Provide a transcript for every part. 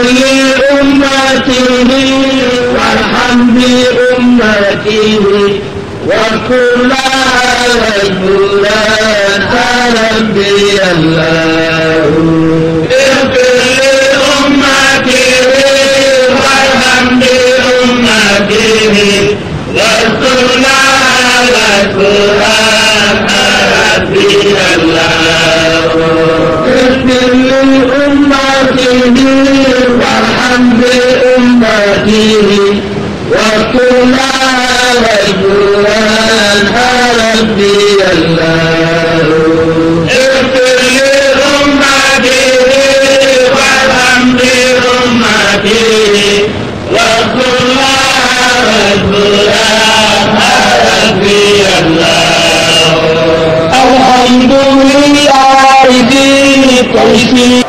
كل أمته وارحم بأمته وكل رجلا ربي الله لكل أمته وارحم بأمته وكل رجلا ربي الله لكل أمته وارحم بأمته وكل رجلا ربي الله لكل أمته وارحم بأمته وكل رجلا ربي الله الحمد لله ذي التوفيق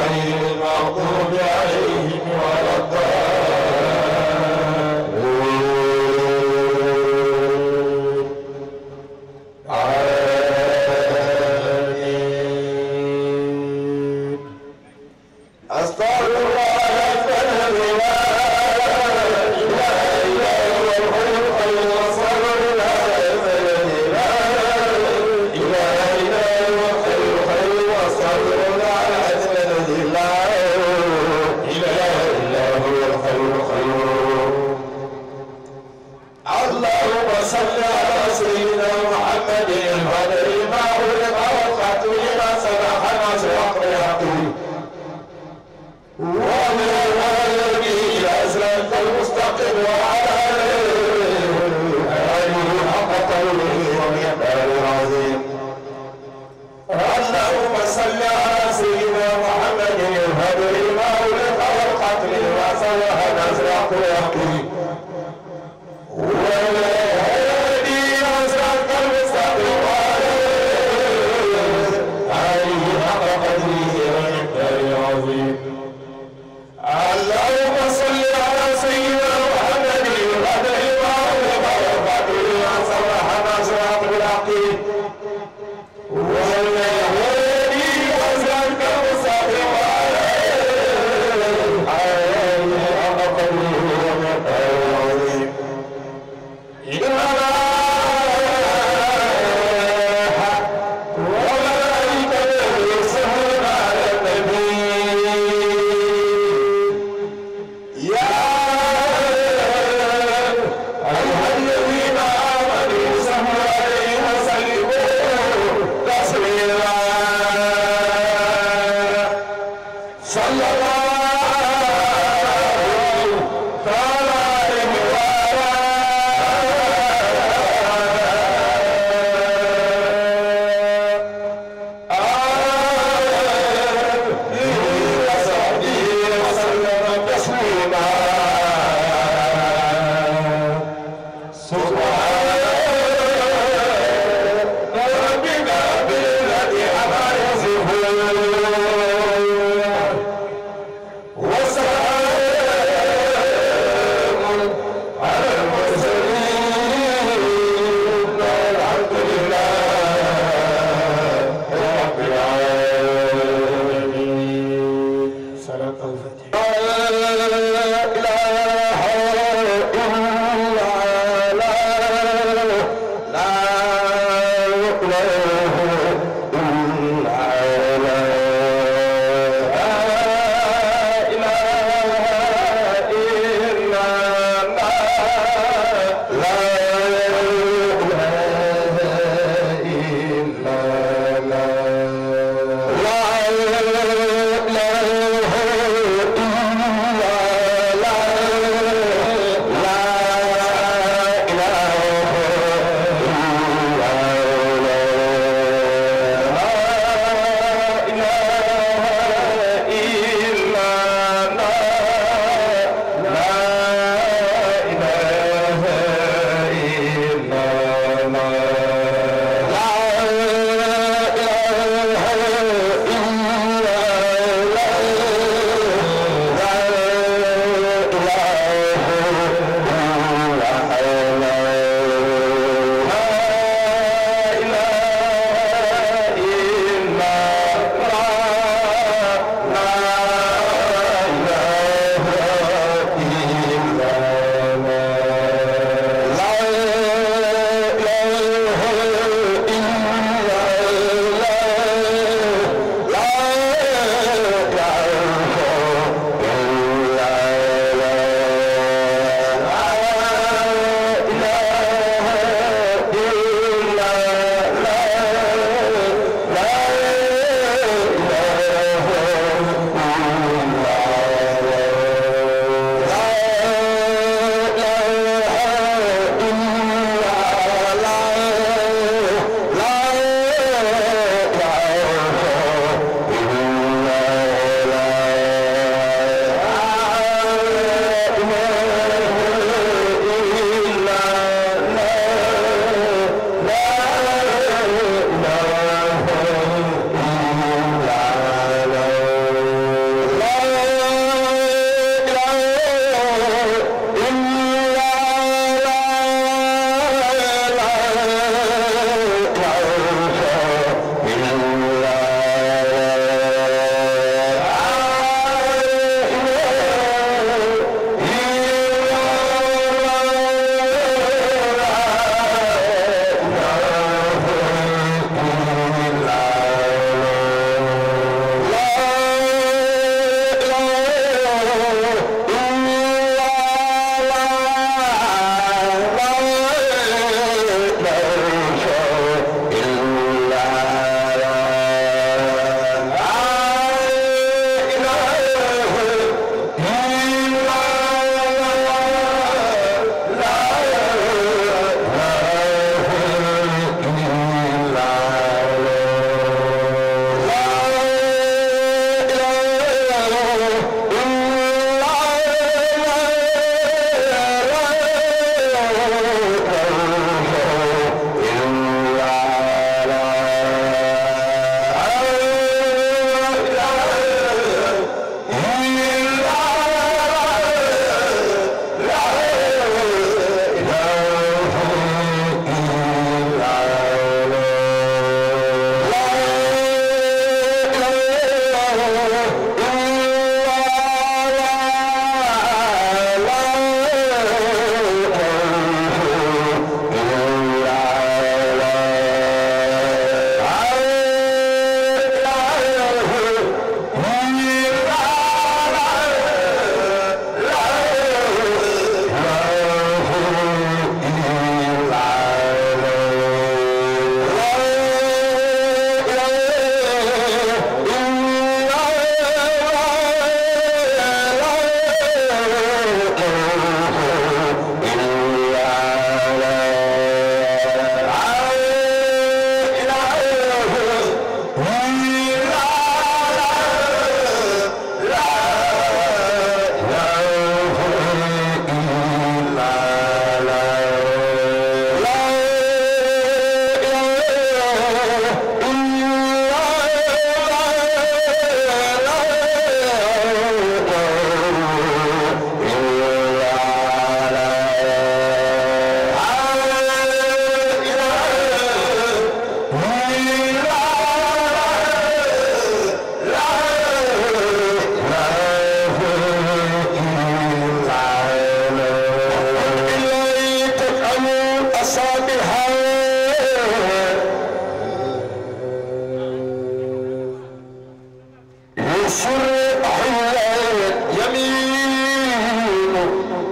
يسر أحياء يمين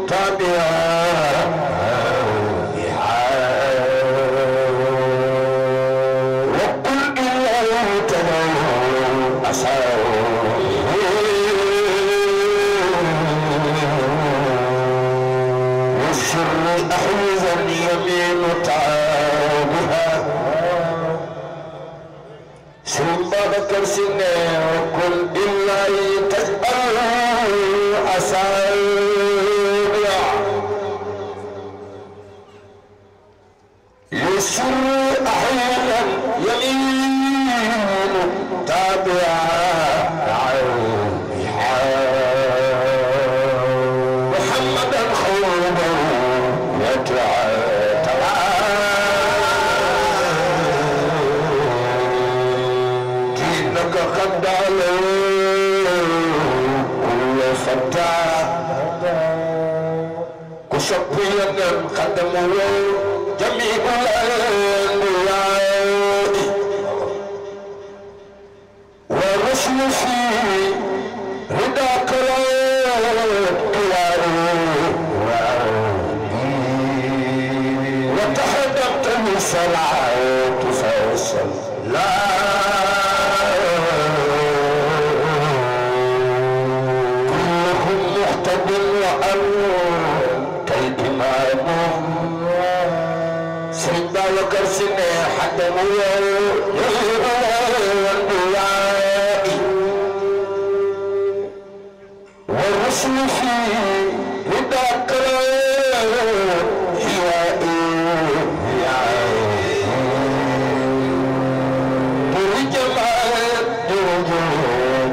تابعا وقل إلا تنام أسعار يسر أحياء يمين تابعا سنبابك سنة وكل بالله تجبر أسابيع يسر أحيانا يمين تابعا محمدا خوضا يدعى قد علوا كل فتاة كشبيا قدموا جميع الأنبياء ورسل في رداك الأنبياء وتحدثت بالصلاة فوصل لا وأنت الإمام سيدنا وكرسنا حدموا يغيب الأنبياء والرسل في رداك الهواء برجمال درجات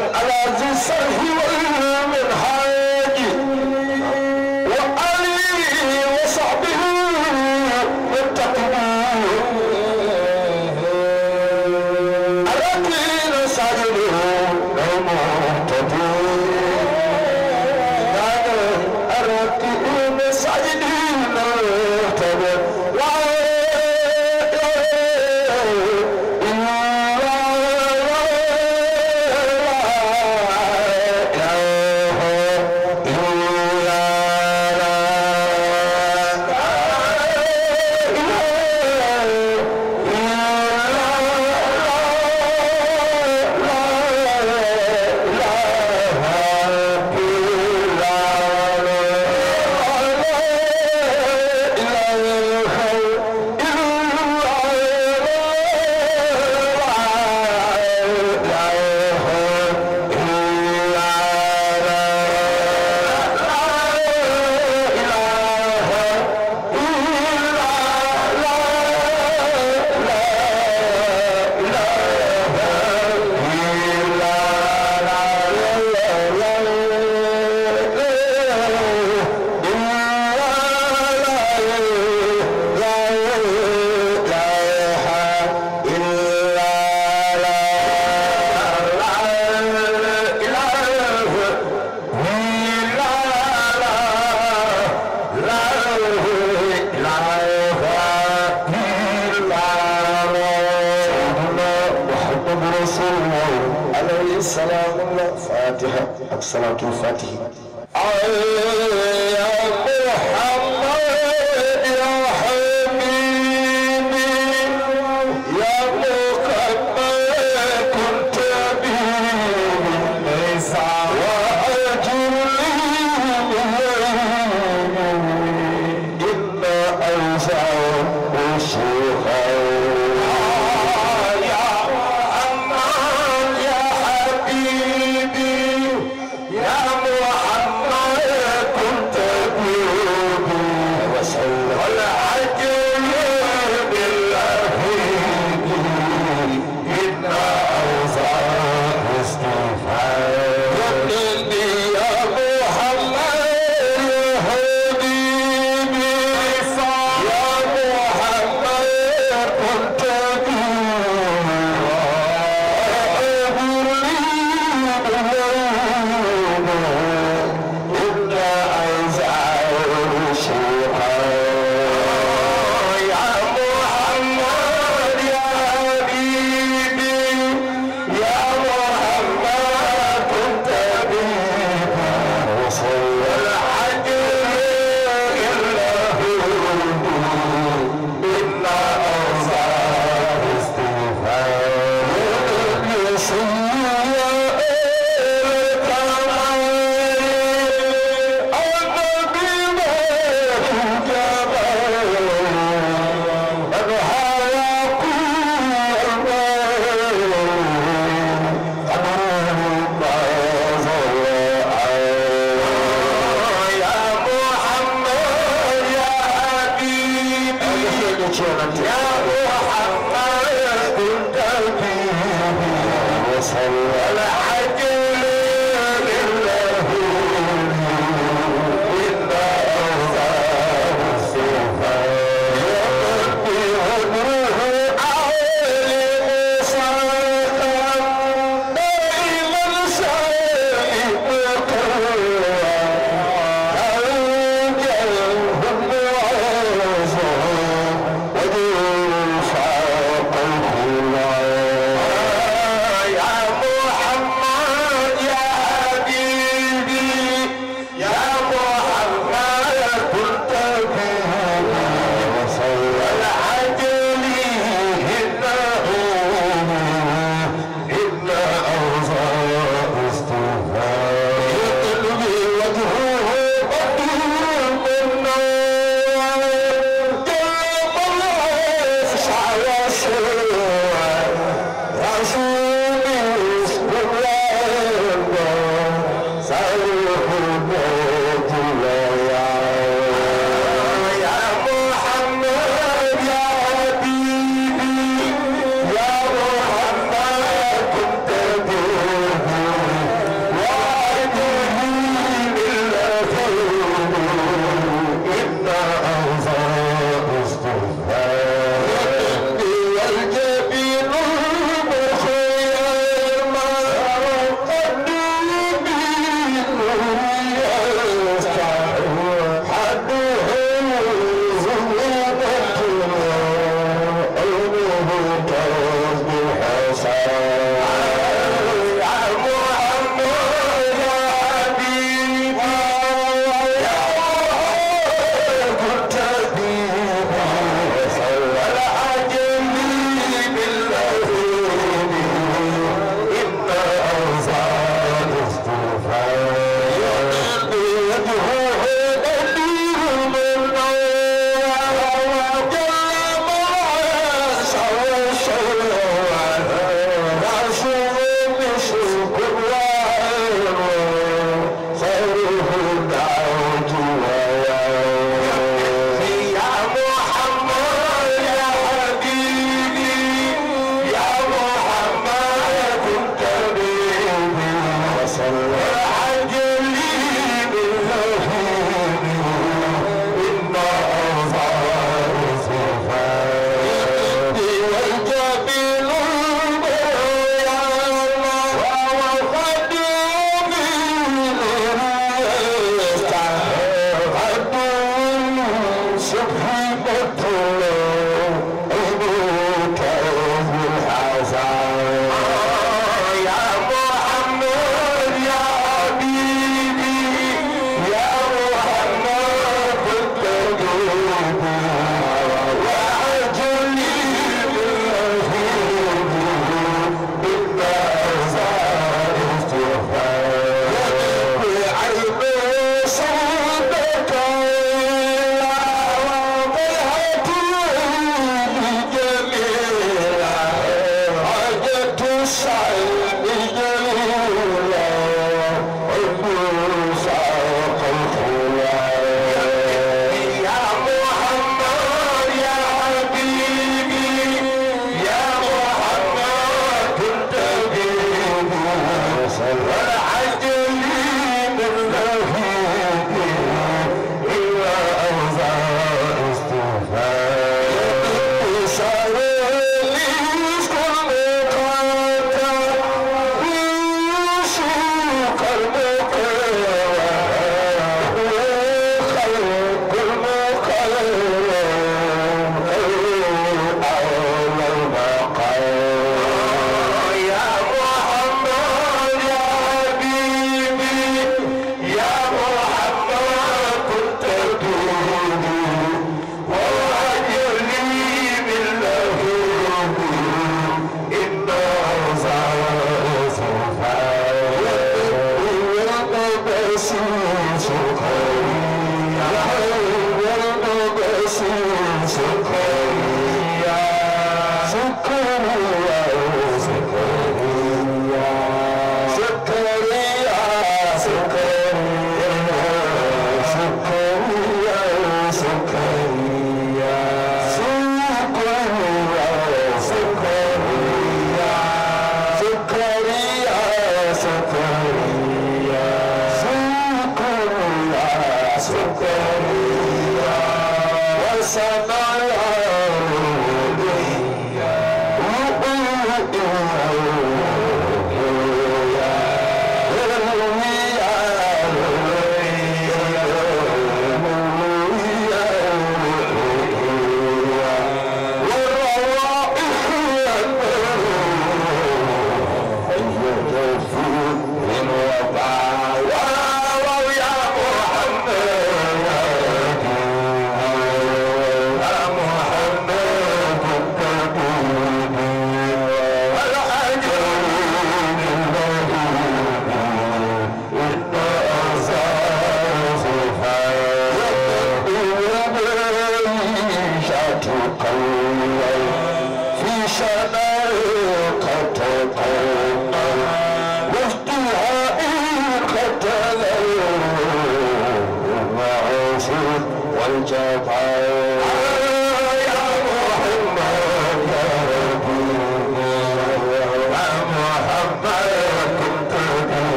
على ذي الصرف والمنهاج وآله وصحبه والتقوين الذين سجدوا الركين سجدين السلام الفاتحة الصلاة الفاتحة يا محمد يا حبيبي يا مكمل كنت بي ليس وأجري إن أوسع وشيخا يا محمد كنت بي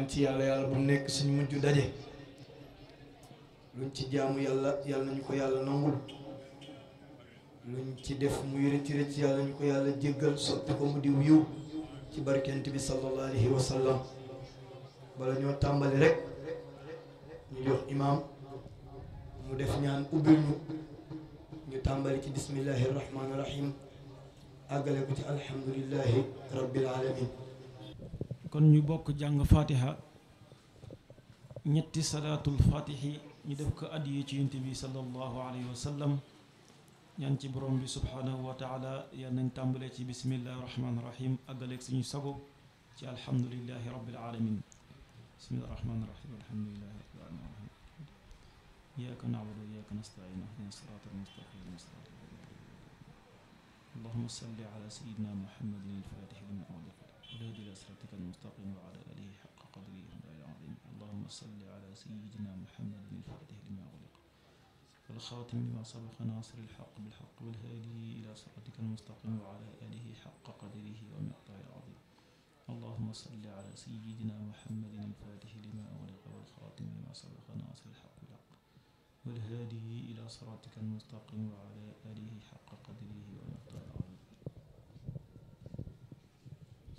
ñaan ci yàlla bu nekk suñu mujj daje luñ ci jaamu yàlla nañu ko yàlla nangul luñ ci def muy rëcc yàlla nañu ko yàlla jéggal soppi ko mu di yiw ci barkent bi sallallahu alayhi wa sallam. bala ñoo tàmbali rek ñu jox imaam mu def ñaan ubbil ñu tàmbali ci bismillahi rahmaani rahim àggale ko ci alhamdulillahi rabbil alamin. kon ñu bokk jàng fatiha ñetti salaatul fatihi ñu def ko addiye ci yonent bi sallallahu alayhi wa sallam ñaan ci borom bi subhanahu wa taala yal nañ tàmbalee ci bismillahi rahmaani rahim àggaleeg suñu sago ci alhamdulillahi rabbil alamin. bismillahi rahmaani rahim alhamdulillahi rabbil alamin iyyaka na'budu wa iyyaka nasta'in ihdina siratal mustaqim allahumma salli ala sayyidina muhammadin al-fatih lima ughliqa والهادي إلى صراطك المستقيم وعلى آله حق قدره ومقداره العظيم اللهم صل على سيدنا محمد الفاتح لما أغلق والخاتم لما سبق ناصر الحق بالحق والهادي إلى صراطك المستقيم وعلى آله حق قدره ومقداره العظيم اللهم صل على سيدنا محمد الفاتح لما أغلق والخاتم لما سبق ناصر الحق بالحق والهادي إلى صراطك المستقيم وعلى آله حق قدره ومقداره العظيم.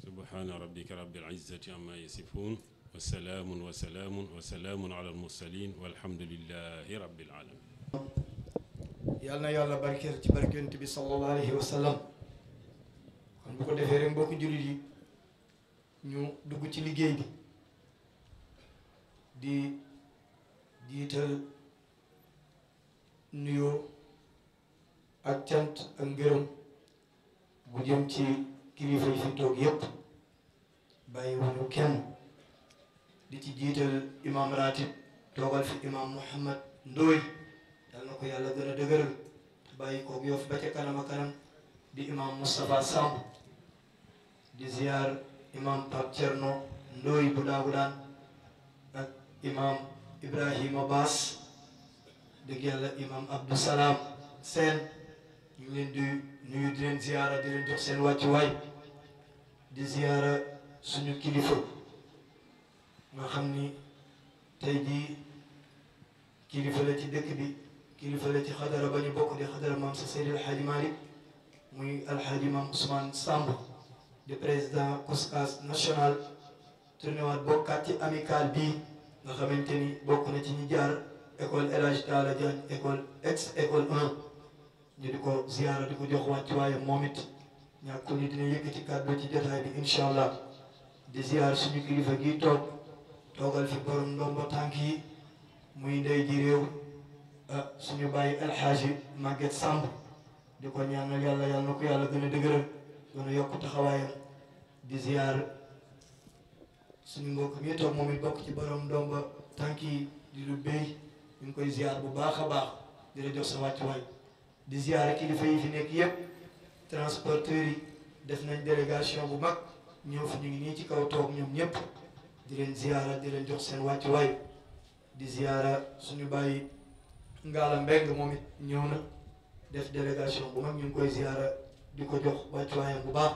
سبحان ربك رب العزة عما يصفون وسلام على المرسلين والحمد لله رب العالمين. yàlla na yàlla barkeel ci barkent bi sallallahu alayhi wa sallam. kon bu ko defee rek mbokku jullit yi ñu dugg ci liggéey bi di jiital nuyoo ak cant ak ngërëm bu jëm ci kilifa yi fi toog yépp bàyyi wuñu kenn di ci jiital imam ratib toogal fi imam Mouhamad Ndoye yal na ko yàlla gën a dëgëral bàyyi koog Yoff ba ca kanam a kanam di imam Moustapha Samb di ziar imam Pape Thierno Ndoye bu Daagudaan ak imam Ibrahima Baas dëgg yàlla imam Abdou Salam Sène ñu leen di nuyu di leen ziara di leen jox seen wàccuwaay di ziara suñu kilifa nga xam ni tey jii kilifa la ci dëkk bi kilifa la ci xadara ba ñu bokk di xadara maam sa Seydi Alxaaji Malick muy alxaaji maam Ousmane Samb di président COSCAS national tourné waat bokkaat ci amical bii nga xamante ni bokk na ci ñi jaar école El Hadj Talla Diagne école école 1 ñu di ko ziara di ko jox wàccuwaayam moom it ñàkk ni dina yëkkati kàddu ci jotaay bi incha allah di ziar suñu kilifa gi toogal fi borom ndombo tànk yi muy ndey ji réew suñu bàyyi alxaaji Maguette Samb di ko ñaanal yàlla na ko yàlla gën a dëgëral gën a yokk taxawaayam di ziar suñu mbokk mi toog moom it bokk ci borom ndombo tànk yi di lu béy ñu ngi koy ziar bu baax a baax di la jox sa wàccuwaay di ziar kilifa yi fi nekk yépp transporteurs yi def nañ délégation bu mag ñëw fi ñu ngi nii ci kaw toog ñoom ñëpp di leen ziara di leen jox seen wàccuwaay di ziara suñu bàyyi Ngala Mbeng moom it ñëw na def délégation bu mag ñu ngi koy ziara di ko jox wàccuwaayam bu baax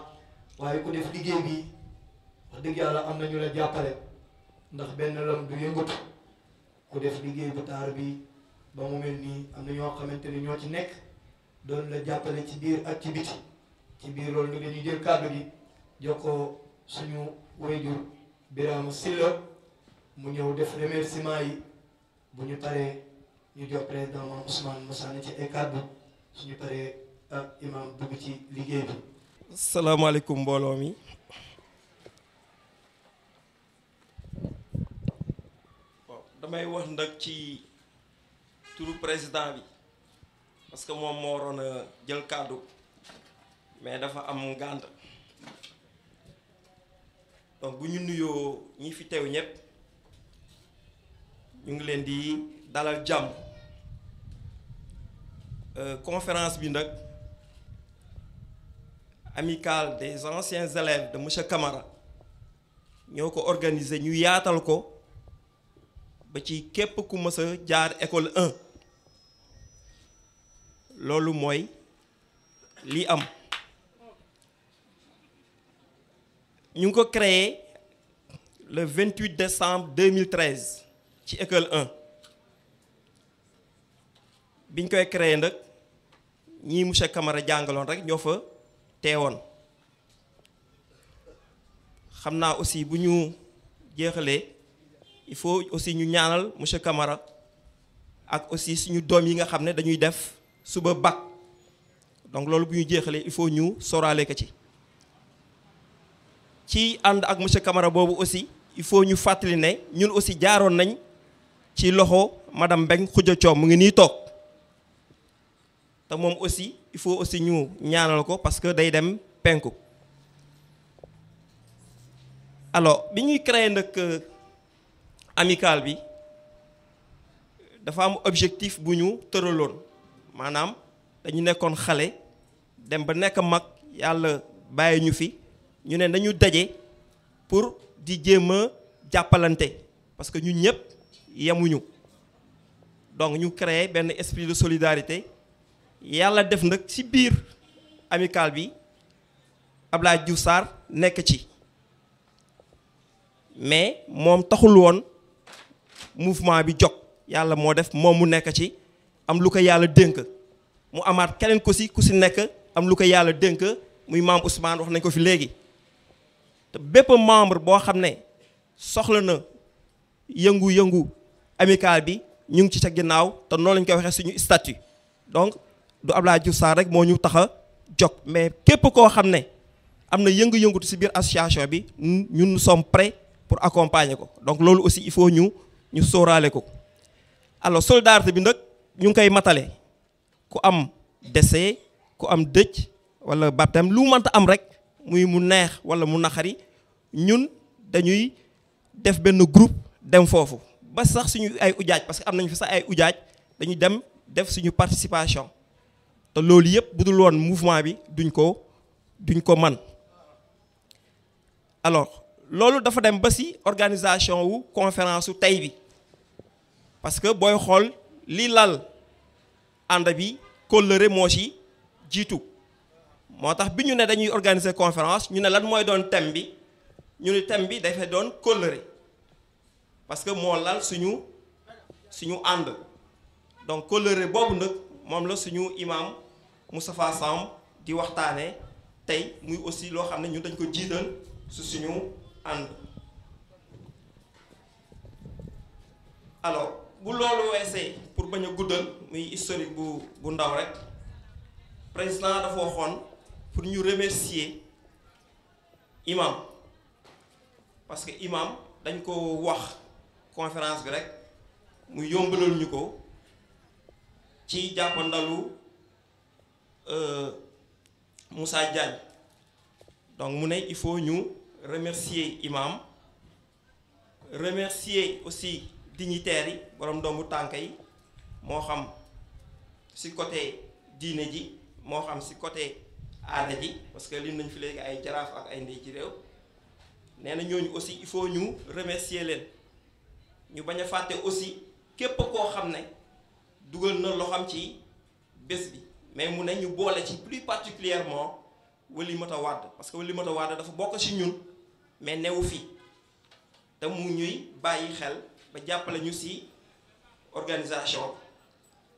waaye ku def liggéey bi wax dëgg yàlla am na ñu la jàppale ndax benn lam du yëngatu ku def liggéey bu taar bi ba mu mel nii am na ñoo xamante ni ñoo ci nekk doon la jàppale ci biir ak ci biti ci biir loolu ñu dañuy jël kàddu gi jox ko suñu wayjur Birama Silla mu ñëw def remerciement yi bu ñu paree ñu jox président Mame Ousmane mu sànni ci ay kàddu suñu paree ak imam dugg ci liggéey bi. salaamaaleykum mbooloo mi bon damay wax nag ci turu président bi parce que moom moo waroon a jël kàddu mais dafa am ngànt donc bu ñu nuyoo ñi fi teew ñëpp ñu ngi leen di dalal jàmm conférence bi nag amicale des anciens élèves de monsieur Camara ñoo ko organisé ñu yaatal ko ba ci képp ku mës a jaar école 1 loolu mooy li am ñu ngi ko créé le 28 décembre 2013 ci école 1 biñ koy créé nag ñii monsieur Camara jàngaloon rek ñoo fa teewoon xam naa aussi bu ñu jeexalee il faut aussi ñu ñaanal monsieur Camara ak aussi suñu doom yi nga xam ne dañuy def suba bac donc loolu bu ñu jeexalee il faut ñu sóoraale ko ci ànd ak monsieur Camara boobu aussi il faut ñu fàttali ne ñun aussi jaaroon nañ ci loxo madame Mbeng Khoudia Thiom mu ngi nii toog te moom aussi il faut aussi ñu ñaanal ko parce que day dem penku. Alors bi ñuy créé nag amicale bi dafa am objectif bu ñu tëraloon maanaam dañu nekkoon xale dem ba nekk mag yàlla bàyyi ñu fi ñu ne nañu daje pour di jéem a jàppalante parce que ñun ñëpp yemuñu donc ñu créé benn esprit de solidarité yàlla def nag ci biir amicale bi Abdoulaye Diouf Sarr nekk ci mais moom taxul woon mouvement bi jóg yàlla moo def moom mu nekk ci am lu ko yàlla dénk mu amaat keneen ku si nekk am lu ko yàlla dénk muy maam Ousmane wax nañ ko fi léegi te bépp membre boo xam ne soxla na yëngu-yëngu amicale bi ñu ngi ci ca ginnaaw te noonu lañ koy waxee suñu statut donc du Abdoulaye Diouf Sarr rek moo ñu tax a jóg mais képp koo xam ne am na yëngu-yëngutu ci biir association bi ñun nous sommes prêts pour accompagner ko donc loolu aussi il faut ñu sóoraale ko alors solidarité bi nag ñu ngi koy matale ku am décès ku am dëj wala baptême lu mënta am rek muy mu neex wala mu naxari ñun dañuy def benn groupe dem foofu ba sax suñu ay ujaaj parce que am nañu fi sax ay ujaaj dañuy dem def suñu participation te loolu yëpp bu dul woon mouvement bi duñ ko man alors loolu dafa dem ba ci organisation wu conférence wu tey bi parce que booy xool li lal ànd bi kóllëre moo ci jiitu moo tax bi ñu ne dañuy organiser conférence ñu ne lan mooy doon thème bi ñu ne thème bi dafay doon kóllëre parce que moo lal suñu ànd donc kóllëre boobu nag moom la suñu imam Moustapha Samb di waxtaane tey muy aussi loo xam ne ñun dañ ko jiital su suñu ànd alors bu loolu weesee pour bañ a guddal muy historique bu ndaw rek président dafa waxoon pour ñu remercier imam parce que imam dañ ko wax conférence bi rek mu yombalal ñu ko ci jàppandalu Moussa Diagne donc mu ne il faut ñu remercier imam remercier aussi dignitaires yi borom ndombu tànk yi moo xam ci côté diine ji moo xam ci côté aada ji parce que lim nañ fi léegi ay jaraaf ak ay ndey ci réew nee na ñooñu aussi il faut ñu remercier leen ñu bañ a fàtte aussi képp koo xam ne dugal na loxam ci bés bi mais mu ne ñu boole ci plus particulièrement Walimata Wade parce que Walimata Wade dafa bokk ci ñun mais newu fi te mu ñuy bàyyi xel ba jàppale ñu ci organisation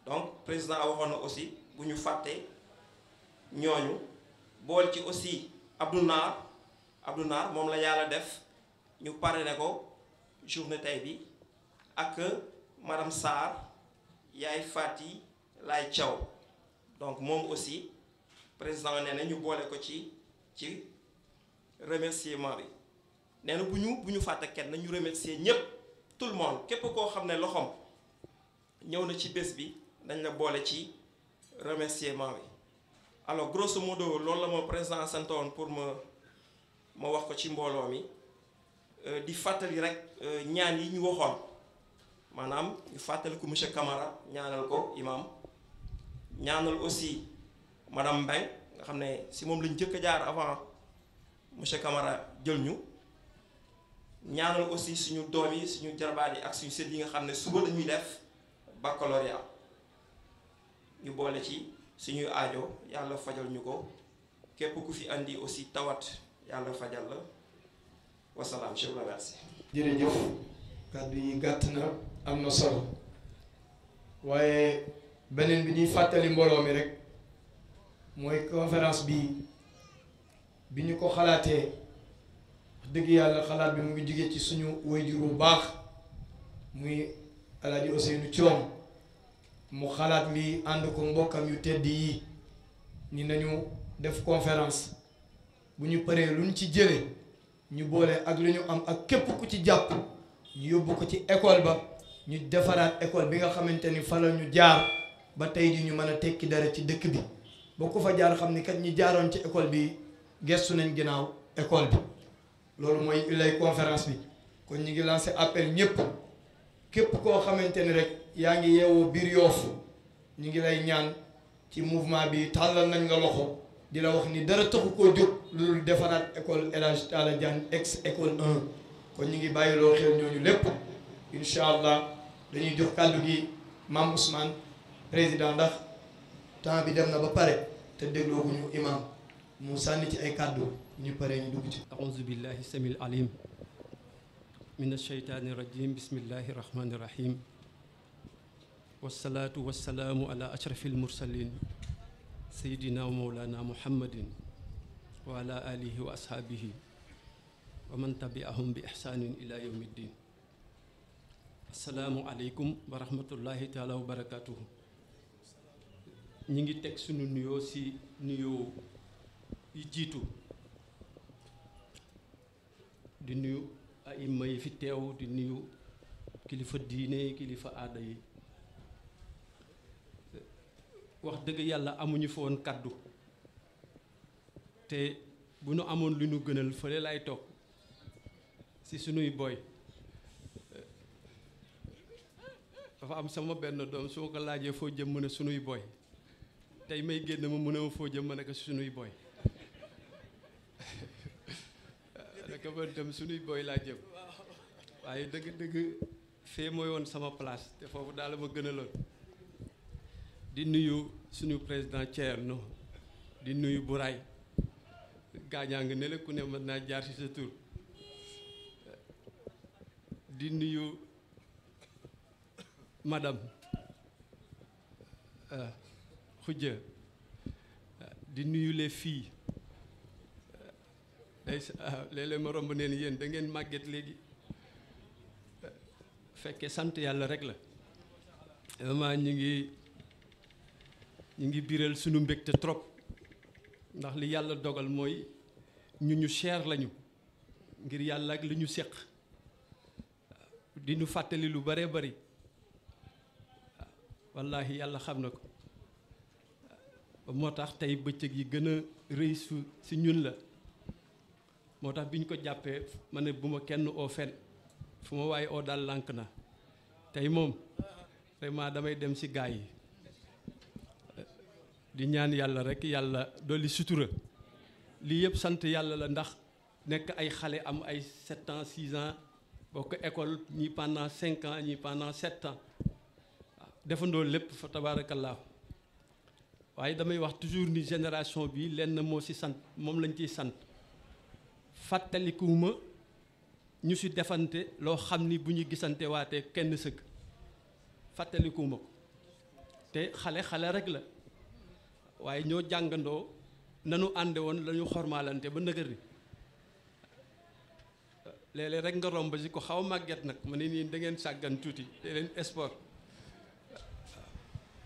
donc président waxoon na aussi bu ñu fàtte ñooñu bool ci aussi Abdou Naar moom la yàlla def ñu parrainé ko journée tey bi ak madame Sarr yaay Fati Lay Thiaw donc moom aussi président nee na ñu boole ko ci remerciement bi nee na bu ñu fàtte kenn nañu remercier ñépp tout le monde képp koo xam ne loxoom ñëw na ci bés bi dañ la boole ci remerciement bi alors grosso modo loolu la ma président santoon pour ma wax ko ci mbooloo mi di fàttali rek ñaan yi ñu waxoon maanaam ñu fàttali ko monsieur Camara ñaanal ko imam ñaanal aussi madame Mbeng nga xam ne si moom lañ jëkk a jaar avant monsieur Camara jël ñu ñaanal aussi suñu doom yi suñu jarbaat yi ak suñu sët yi nga xam ne suba dañuy def baccalauréat ñu boole ci suñuy aajo yàlla fajal ñu ko képp ku fi andi aussi tawat yàlla fajal la wasalaam je vous remercie. jërëjëf kàddu yi gàtt na am na solo waaye beneen bi ñuy fàttali mbooloo mi rek mooy conférence bi ñu ko xalaatee dëgg yàlla xalaat bi mu ngi jóge ci suñu waajur bu baax muy Alaaji Ousseynou Thiom mu xalaat lii ànd ko mbokkam yu tedd yi ni nañu def conférence bu ñu paree lu ñu ci jële ñu boole ak lu ñu am ak képp ku ci jàpp ñu yóbbu ko ci école ba ñu defaraat école bi nga xamante ni fa la ñu jaar ba tey ji ñu mën a tekki dara ci dëkk bi ba ku fa jaar xam ni kat ñi jaaroon ci école bi gestu nañ ginnaaw école bi loolu mooy lay conférence bi kon ñu ngi lancé appel ñëpp képp koo xamante ni rek yaa ngi yeewoo biir Yoff ñu ngi lay ñaan ci mouvement bi tàllal nañ nga loxo di la wax ni dara taxu koo jóg loolu defaraat école El Hadj Talla Diagne ex école 1 kon ñu ngi bàyyiloo xel ñooñu lépp incha allah dañuy jox kàddu gi Mame Ousmane président ndax temps bi dem na ba pare te déglooguñu imam mu sànni ci ay kàddu ñu pare ñu dugg ci. أعوذ بالله السميع العليم من الشيطان الرجيم بسم الله الرحمن الرحيم والصلاة والسلام على أشرف المرسلين سيدنا ومولانا محمد وعلى آله وأصحابه ومن تبعهم بإحسان إلى يوم الدين السلام عليكم ورحمة الله تعالى وبركاته ñi ngi teg sunu nuyoo ci nuyoo yi jiitu di nuyu ay may fi teew di nuyu kilifa diine kilifa aada yi wax dëgg yàlla amuñu fa woon kàddu te bu nu amoon lu ñu gënal fële lay toog ci sunuy boy dafa am sama benn doom su ma ko laajee foo jëm mën a sunuy boy tey may génn ma mën a foo jëm ma ne ko sunuy boy naka man tam sunuy boy laa jëm waaye dëgg-dëgg fee mooy woon sama place te foofu daal ma gënaloon di nuyu suñu président Thierno di nuyu Bouraay gaañaa nga ne la ku ne mën naa jaar ci sa tur di nuyu madame Khoudia di nuyu les filles léeg-léeg ma romb neen yéen da ngeen màgget léegi fekkee sant yàlla rek la vraiment ñu ngi biral sunu mbégte trop ndax li yàlla dogal mooy ñu cher lañu ngir yàlla ak li ñu séq di ñu fàttali lu bare bari wallaahi yàlla xam na ko moo tax tey bëccëg yi gën a rëy si ñun la moo tax bi ñu ko jàppee ma ne bu ma kenn oo fen fu ma waaye oo daal lànk na tey moom vraiment damay dem ci gaay yi di ñaan yàlla rek yàlla dolli sutura lii yëpp sant yàlla la ndax nekk ay xale am ay 7 ans 6 ans bokk école ñii pendant 5 ans ñii pendant 7 ans defandoo lépp fa tabaarakallaahu waaye damay wax toujours ni génération bi lenn moo ci sant moom lañ ciy sant fàttalikuwuma ñu ci defante loo xam ni bu ñu gisante waatee kenn sëgg fàttalikuwuma ko te xale rek la waaye ñoo jàngandoo nanu ànde woon la ñu xormaalante ba nëgër ni léeg-léeg rek nga romb si ko xaw a màgget nag ma ne nii da ngeen sàggan tuuti te leen sport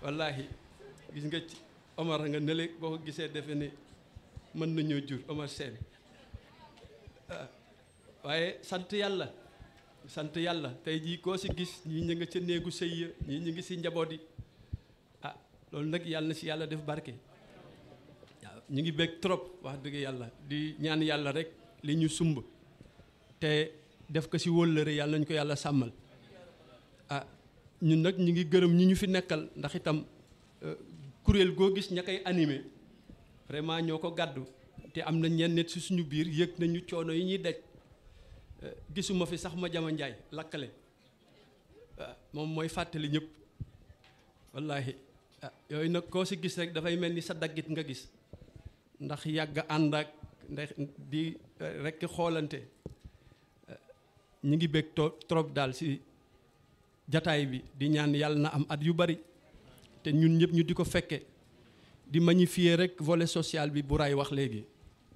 wallaahi gis nga ci Omar nga nële boo ko gisee defe ne mën nañoo jur Omar Sène waaye sant yàlla tey jii koo si gis ñii ñu nga ca néegu sëy ya ñii ñu ngi si njaboot yi loolu nag yàlla na si yàlla def barke waaw ñu ngi bég trop wax dëgg yàlla di ñaan yàlla rek li ñu sumb te def ko si wóllëre yàlla nañu ko yàlla sàmmal ñun nag ñu ngi gërëm ñi ñu fi nekkal ndax itam kuréel goo gis ña koy animé vraiment ñoo ko gàddu te am na ñenn nit si suñu biir yëg nañu coono yi ñuy daj gisuma fi sax ma jama njaay lakkale moom mooy fàttali ñëpp wallaahi yooyu nag koo si gis rek dafay mel ni sa daggit nga gis ndax yàgg ànd ak ndax di rekk xoolante ñi ngi bég trop daal si jataay bi di ñaan yàlla na am at yu bari te ñun ñëpp ñu di ko fekke di magnifier rek volet social bi bu ray wax léegi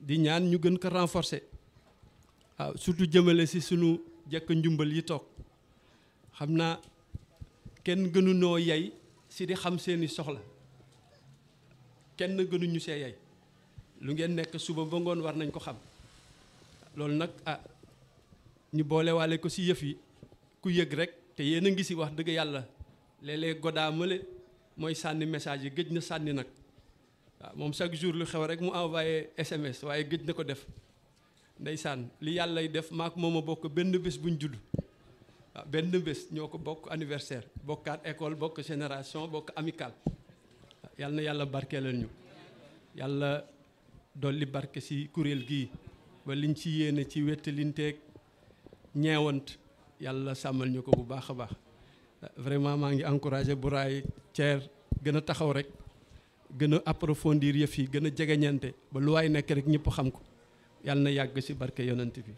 di ñaan ñu gën ko renforcer waaw surtout jëmale si sunu jekk njumbal yi toog xam naa kenn gënu noo yey si di xam seeni soxla kenn gënuñu see yey lu ngeen nekk suba ba ngoon war nañ ko xam loolu nag ñu boole waale ko si yëf yi ku yëg rek te yéen a ngi si wax dëgg yàlla léeg-léeg godaa mële mooy sànni message yi gëj na sànni nag waaw moom chaque jour lu xew rek mu envoyé SMS waaye gëj na ko def ndeysaan li yàllay def maak moom a bokk benn bés buñ judd waaw benn bés ñoo ko bokk anniversaire bokkaat école bokk génération bokk amical yàlla na yàlla barkeelal ñu yàlla dolli barke si kuréel gii ba liñ ci yéene ci wettalinteeg ñeewant yàlla sàmmal ñu ko bu baax a baax vraiment maa ngi encouragé Bouraye Thier gën a taxaw rek gën a approfondir yëf yi gën a jegeñante ba lu waay nekk rek ñëpp xam ko yàlla na yàgg si barke yonent bi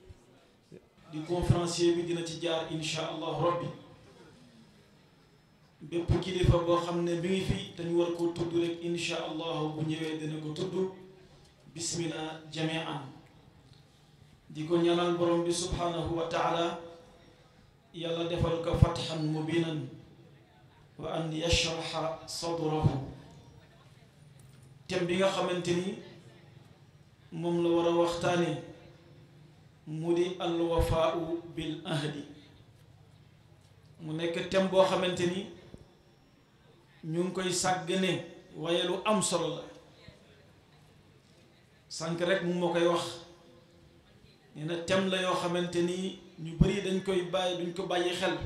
di conférencier bi dina ci jaar insha allah rabbi bépp kilifa boo xam ne bi ngi fi te ñu war koo tudd rek insha allah bu ñëwee dina ko tudd bismillah jamian di ko ñaanal borom bi subhanahu wa taala yàlla defal ko fathan mubinan wa an yashraha sadrahu thème bi nga xamante ni moom la war a waxtaane mu di alwafaau bil ahdi mu nekk thème boo xamante ni ñu ngi koy sàggane waaye lu am solo la sànq rek mu moo koy wax nee na thème la yoo xamante ni ñu bari dañ koy bàyyi duñ ko bàyyi xel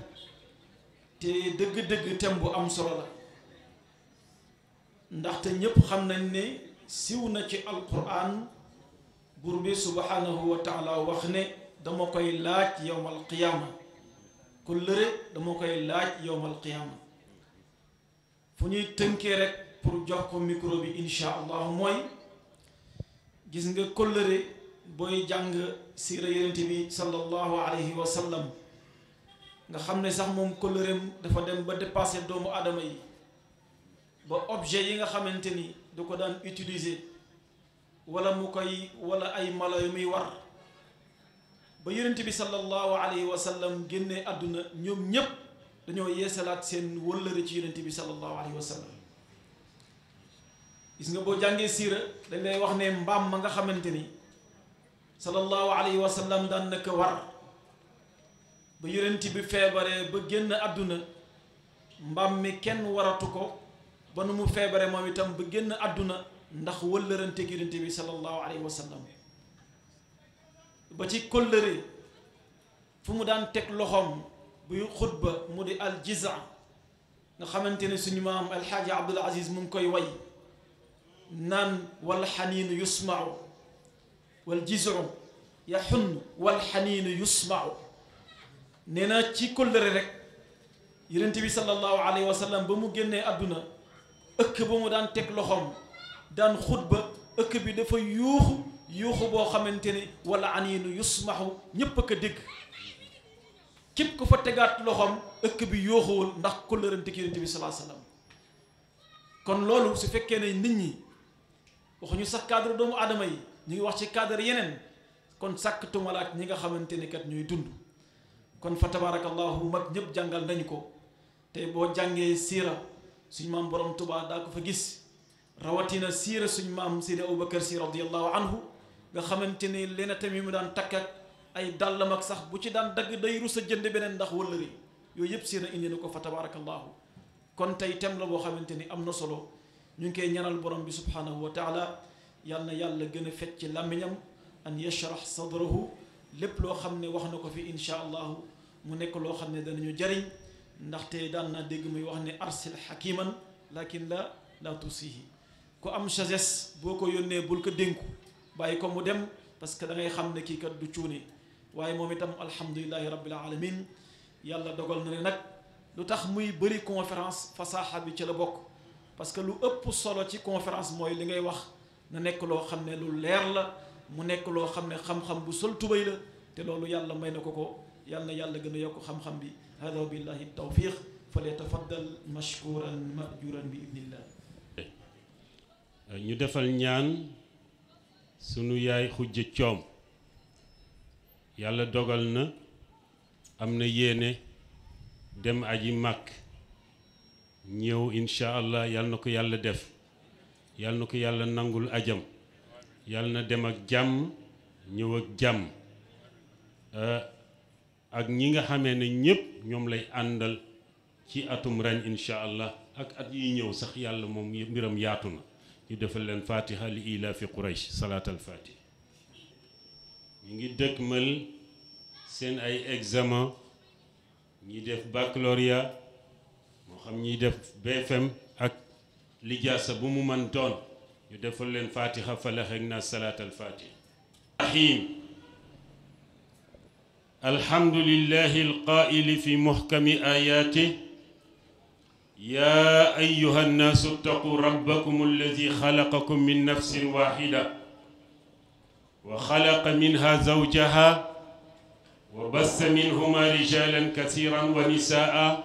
te dëgg-dëgg thème bu am solo la ndaxte ñépp xam nañ ne siw na ci alquran buur bi subhanahu wa taala wax ne dama koy laaj yowmal qiyaama kóllëre dama koy laaj yowmal qiyaama fu ñuy tënkee rek pour jox ko micro bi insha allah mooy gis nga kóllëre booy jàng siira yonent bi sallallahu alayhi wa sallam nga xam ne sax moom kóllëreem dafa dem ba dépassé doomu aadama yi ba objet yi nga xamante ni du ko daan utiliser wala mu koy wala ay mala yu muy war ba yonent bi sallallahu alayhi wa sallam génnee àdduna ñoom ñépp dañoo yeesalaat seen wëllëre ci yonent bi sallallahu alayhi wa sallam gis nga boo jàngee siira dañ lay wax ne mbaam ma nga xamante ni sallallahu alayhi wa sallam daan na ko war ba yonent bi feebaree ba génn àdduna mbaam mi kenn waratu ko ba nu mu feebaree moom itam ba génn àdduna ndax wëllërante gi yonent bi sallallahu alayhi wa sallam ba ci kóllëre fu mu daan teg loxoom buy xutba mu di al jiza nga xamante ne suñu maam alxaaji Abdul Aziz mu ngi koy way naan wal xaniinu yusmau wal jizu yaxunn wal xaniinu yusmau nee na ci kóllëre rek yonent bi sallallahu alayhi wa sallam ba mu génnee àdduna ëkk ba mu daan teg loxoom daan xutba ëkk bi dafa yuuxu boo xamante ne wala aniinu yusmahu ñépp a ko dégg képp ku fa tegaat loxoom ëkk bi yuuxuwul ndax kóllërante ki yonent bi sallallahu alayhi wasallam kon loolu su fekkee ne nit ñi waxuñu sax cadre doomu aadama yi ñu ngi wax ci cadre yeneen kon sàkk tumalaat ñi nga xamante ne kat ñooy dund kon fa tabarakallahu mag ñëpp jàngal nañu ko tey boo jàngee siira suñ maam borom Tuubaa daa ko fa gis rawatina siira suñ maam Seydi Aboubacar Si radiyallahu anhu nga xamante ni leena tamit mu daan takk ak ay dàllam ak sax bu ci daan dagg day rus a jënd beneen ndax wëllëri yooyu yëpp siira indi na ko fa tabarakallahu kon tey tem la boo xamante ni am na solo ñu ngi koy ñaanal borom bi subhanahu wa taala yal na yàlla gën a fet ci làmmiñam an yashrah sadrahu lépp loo xam ne wax na ko fi insha allahu mu nekk loo xam ne danañu jariñ ndaxte daan naa dégg muy wax ne arsil hakiman lakin la tusihi ku am sagesse boo ko yónnee bul ko dénku bàyyi ko mu dem parce que da ngay xam ne kii kat du cuune waaye moom itam alhamdulillahi rabbil alamin yàlla dogal na ne nag lu tax muy bëri conférence fasaaxa bi ci la bokk parce que lu ëpp solo ci conférence mooy li ngay wax na nekk loo xam ne lu leer la mu nekk loo xam ne xam-xam bu sol tubay la te loolu yàlla may na ko yal na yàlla gën a yokk xam-xam bi hada wa billahi tawfiq falyatafaddal mashkuran majuran bi idnillah. ñu defal ñaan sunu yaay Xujja Coom yàlla dogal na am na yéene dem aji màkk ñëw incha allah yal na ko yàlla def yal na ko yàlla nangul ajam yal na dem ak jàmm ñëw ak jàmm ak ñi nga xamee ne ñépp ñoom lay àndal ci atum ren incha allah ak at yi ñëw sax yàlla moom mbiram yaatu na ñu defal leen fatiha li ilaafi quraysh salaatal fatiha. ñu ngi dëkkmal seen ay examen ñi def baccalauréat moo xam ñiy def BFM ak lijaasa bu mu man doon ñu defal leen fatiha falax ak na salaatal fatiha. rahim alhamdulillahi alqaa'ili fi muhkami ayaatihi yaa ayyuha nnaasu ittaquu rabbakum allazii xalaqakum min nafsin waaxida wa xalaqa minhaa zawjahaa wa bassa minhumaa rijaalan kasiiran wa nisaa'an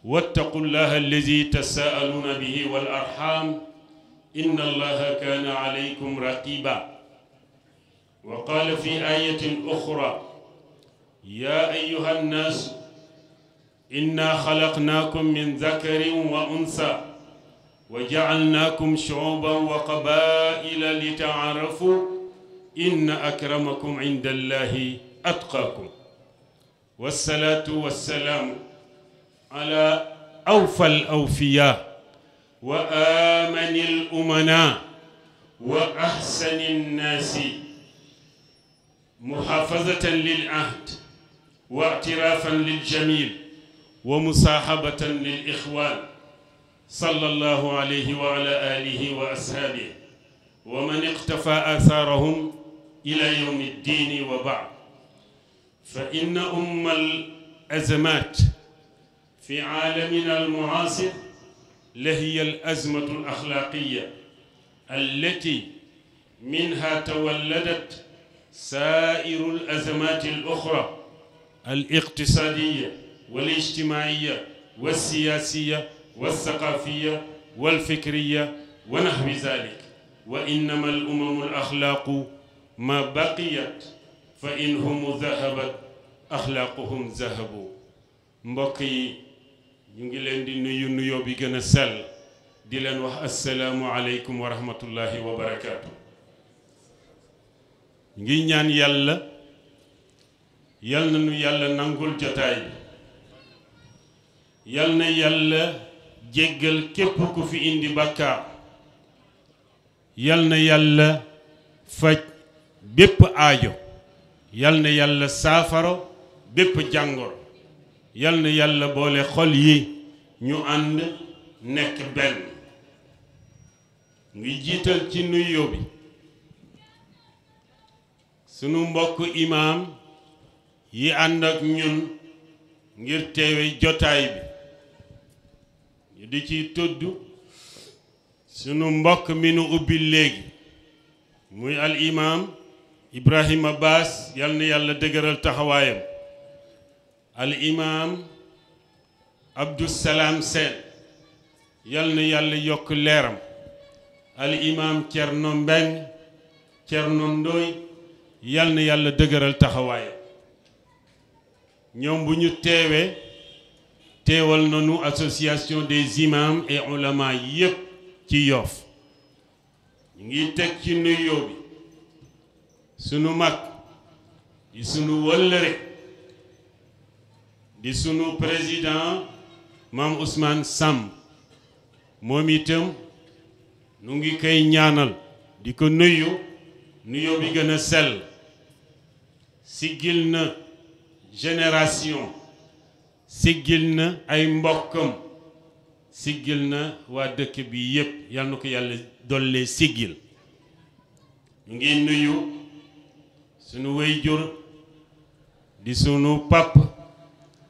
wattaqu llaaha allazii tasaa'aluuna bihi wal arxaam inna llaaha kaana alaykum raqiiban wa qaala fi aayatin uxraa yaa ayyuha nnaasu inna xalaqnaakum min zakarin wa unsa wa jacalnaakum shucuuban wa qabaa'ila li tacaarafu inna akramakum cinda allahi atqaakum wassalaatu wassalaamu ala awfa al awfiyaa wa aamani al umanaa wa axsani nnaasi muxaafazatan lil ahd wa ictiraafan lil jamiil wa musaaxabatan lil ixwaan sallallahu alayhi wa ala aalihi wa ashaabihi wa man iqtafaa aasaarahum ila yawmi ddiini wa ba'd fa inna umma al azamaat fi caalamina al mucaasir lahiya al azmatu al axlaaqiyya allati minha tawalladat saa'iru al azamaati al uxraa al iqtisaadiyya والاجتماعية والسياسية والثقافية والفكرية ونحو ذلك وإنما الأمم الأخلاق ما بقيت فإنهم ذهبت أخلاقهم ذهبوا mbokk yi ñu ngi leen di nuyu nuyoo bi gën a sell di leen wax assalaamu aleykum wa rahmatullahi wa barakaatu. ngi ñaan yàlla yal na nu yàlla nangul jotaay bi yal na yàlla jéggal képp ku fi indi bàkkaar yal na yàlla faj bépp aajo yal na yàlla saafaro bépp jàngoro yal na yàlla boole xol yi ñu ànd nekk benn ngi jiital ci nuyoo bi sunu mbokk imaam yi ànd ak ñun ngir teewe jotaay bi ñu di ci tudd sunu mbokk mi nu ubbi léegi muy al imaam Ibrahima Baas yal na yàlla dëgëral taxawaayam al imaam Abdou Salaam Seen yal na yàlla yokk leeram al imaam Cerno Mbeng Cerno Ndooy yal na yàlla dëgëral taxawaayam ñoom bu ñu teewee teewal nañu association des imams et ulama yépp ci Yoff ñu ngi teg ci nuyoo bi sunu mag di sunu wëllëre di sunu président Mame Ousmane Samb moom itam nu ngi koy ñaanal di ko nuyoo bi gën a sell siggil na génération siggil na ay mbokkam siggil na waa dëkk bi yépp yal na ko yàlla dollee siggil ñu ngi nuyu sunu wayjur di sunu pap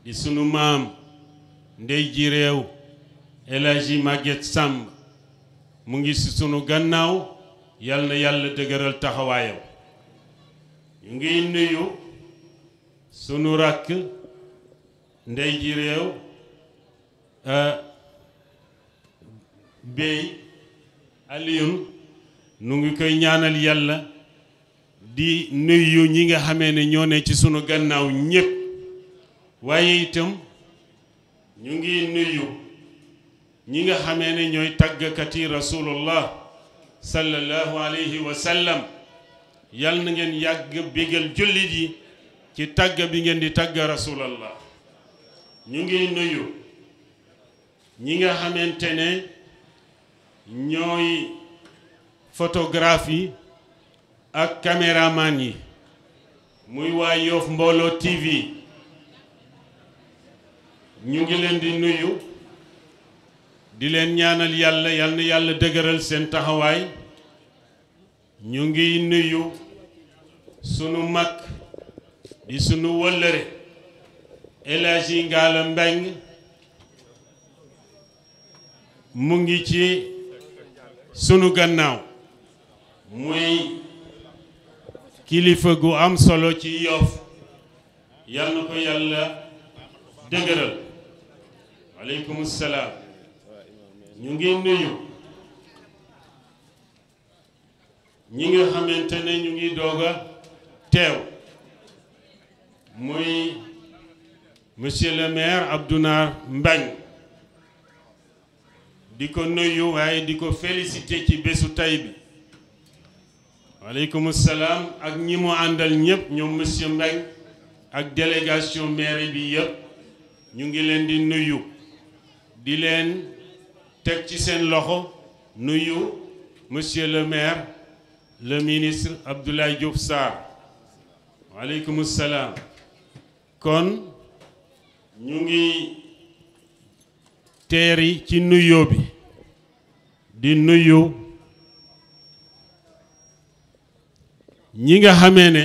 di sunu maam ndey ji réew El Hadji Maguette Samb mu ngi ci sunu gannaaw yal na yàlla dëgëral taxawaayam ñu ngi nuyu sunu rakk ndey ji réew Bey Alioune nu ngi koy ñaanal yàlla di nuyu ñi nga xamee ne ñoo ne ci sunu gannaaw ñépp waaye itam ñu ngi nuyu ñi nga xamee ne ñooy tàggkati rasulullah sallallahu alayhi wa sallam yal na ngeen yàgg bégal jullit yi ci tàgg bi ngeen di tàgg rasulallah ñu ngi nuyu ñi nga xamante ne ñooy photographe yi ak caméraman yi muy waa Yoff Mbollo TV ñu ngi leen di nuyu di leen ñaanal yàlla yal na yàlla dëgëral seen taxawaay ñu ngi nuyu sunu mag di sunu wëllëre El Hadji Ngalla Mbeng mu ngi ci sunu gannaaw muy kilifa gu am solo ci Yoff yal na ko yàlla dëgëral aleykum salaam ñu ngi nuyu ñi nga xamante ne ñu ngi doog a teew muy monsieur le maire Abdounar Mbagne di ko nuyu waaye di ko félicité ci bésu tay bi waaleykum salaam ak ñi mu àndal ñëpp ñoom monsieur Mbagne ak délégation maire bi yëpp ñu ngi leen di nuyu di leen teg ci seen loxo nuyu monsieur le maire le ministre Abdoulaye Diouf Sarr waaleykum salaam kon ñu ngi teeri ci nuyoo bi di nuyu ñi nga xamee ne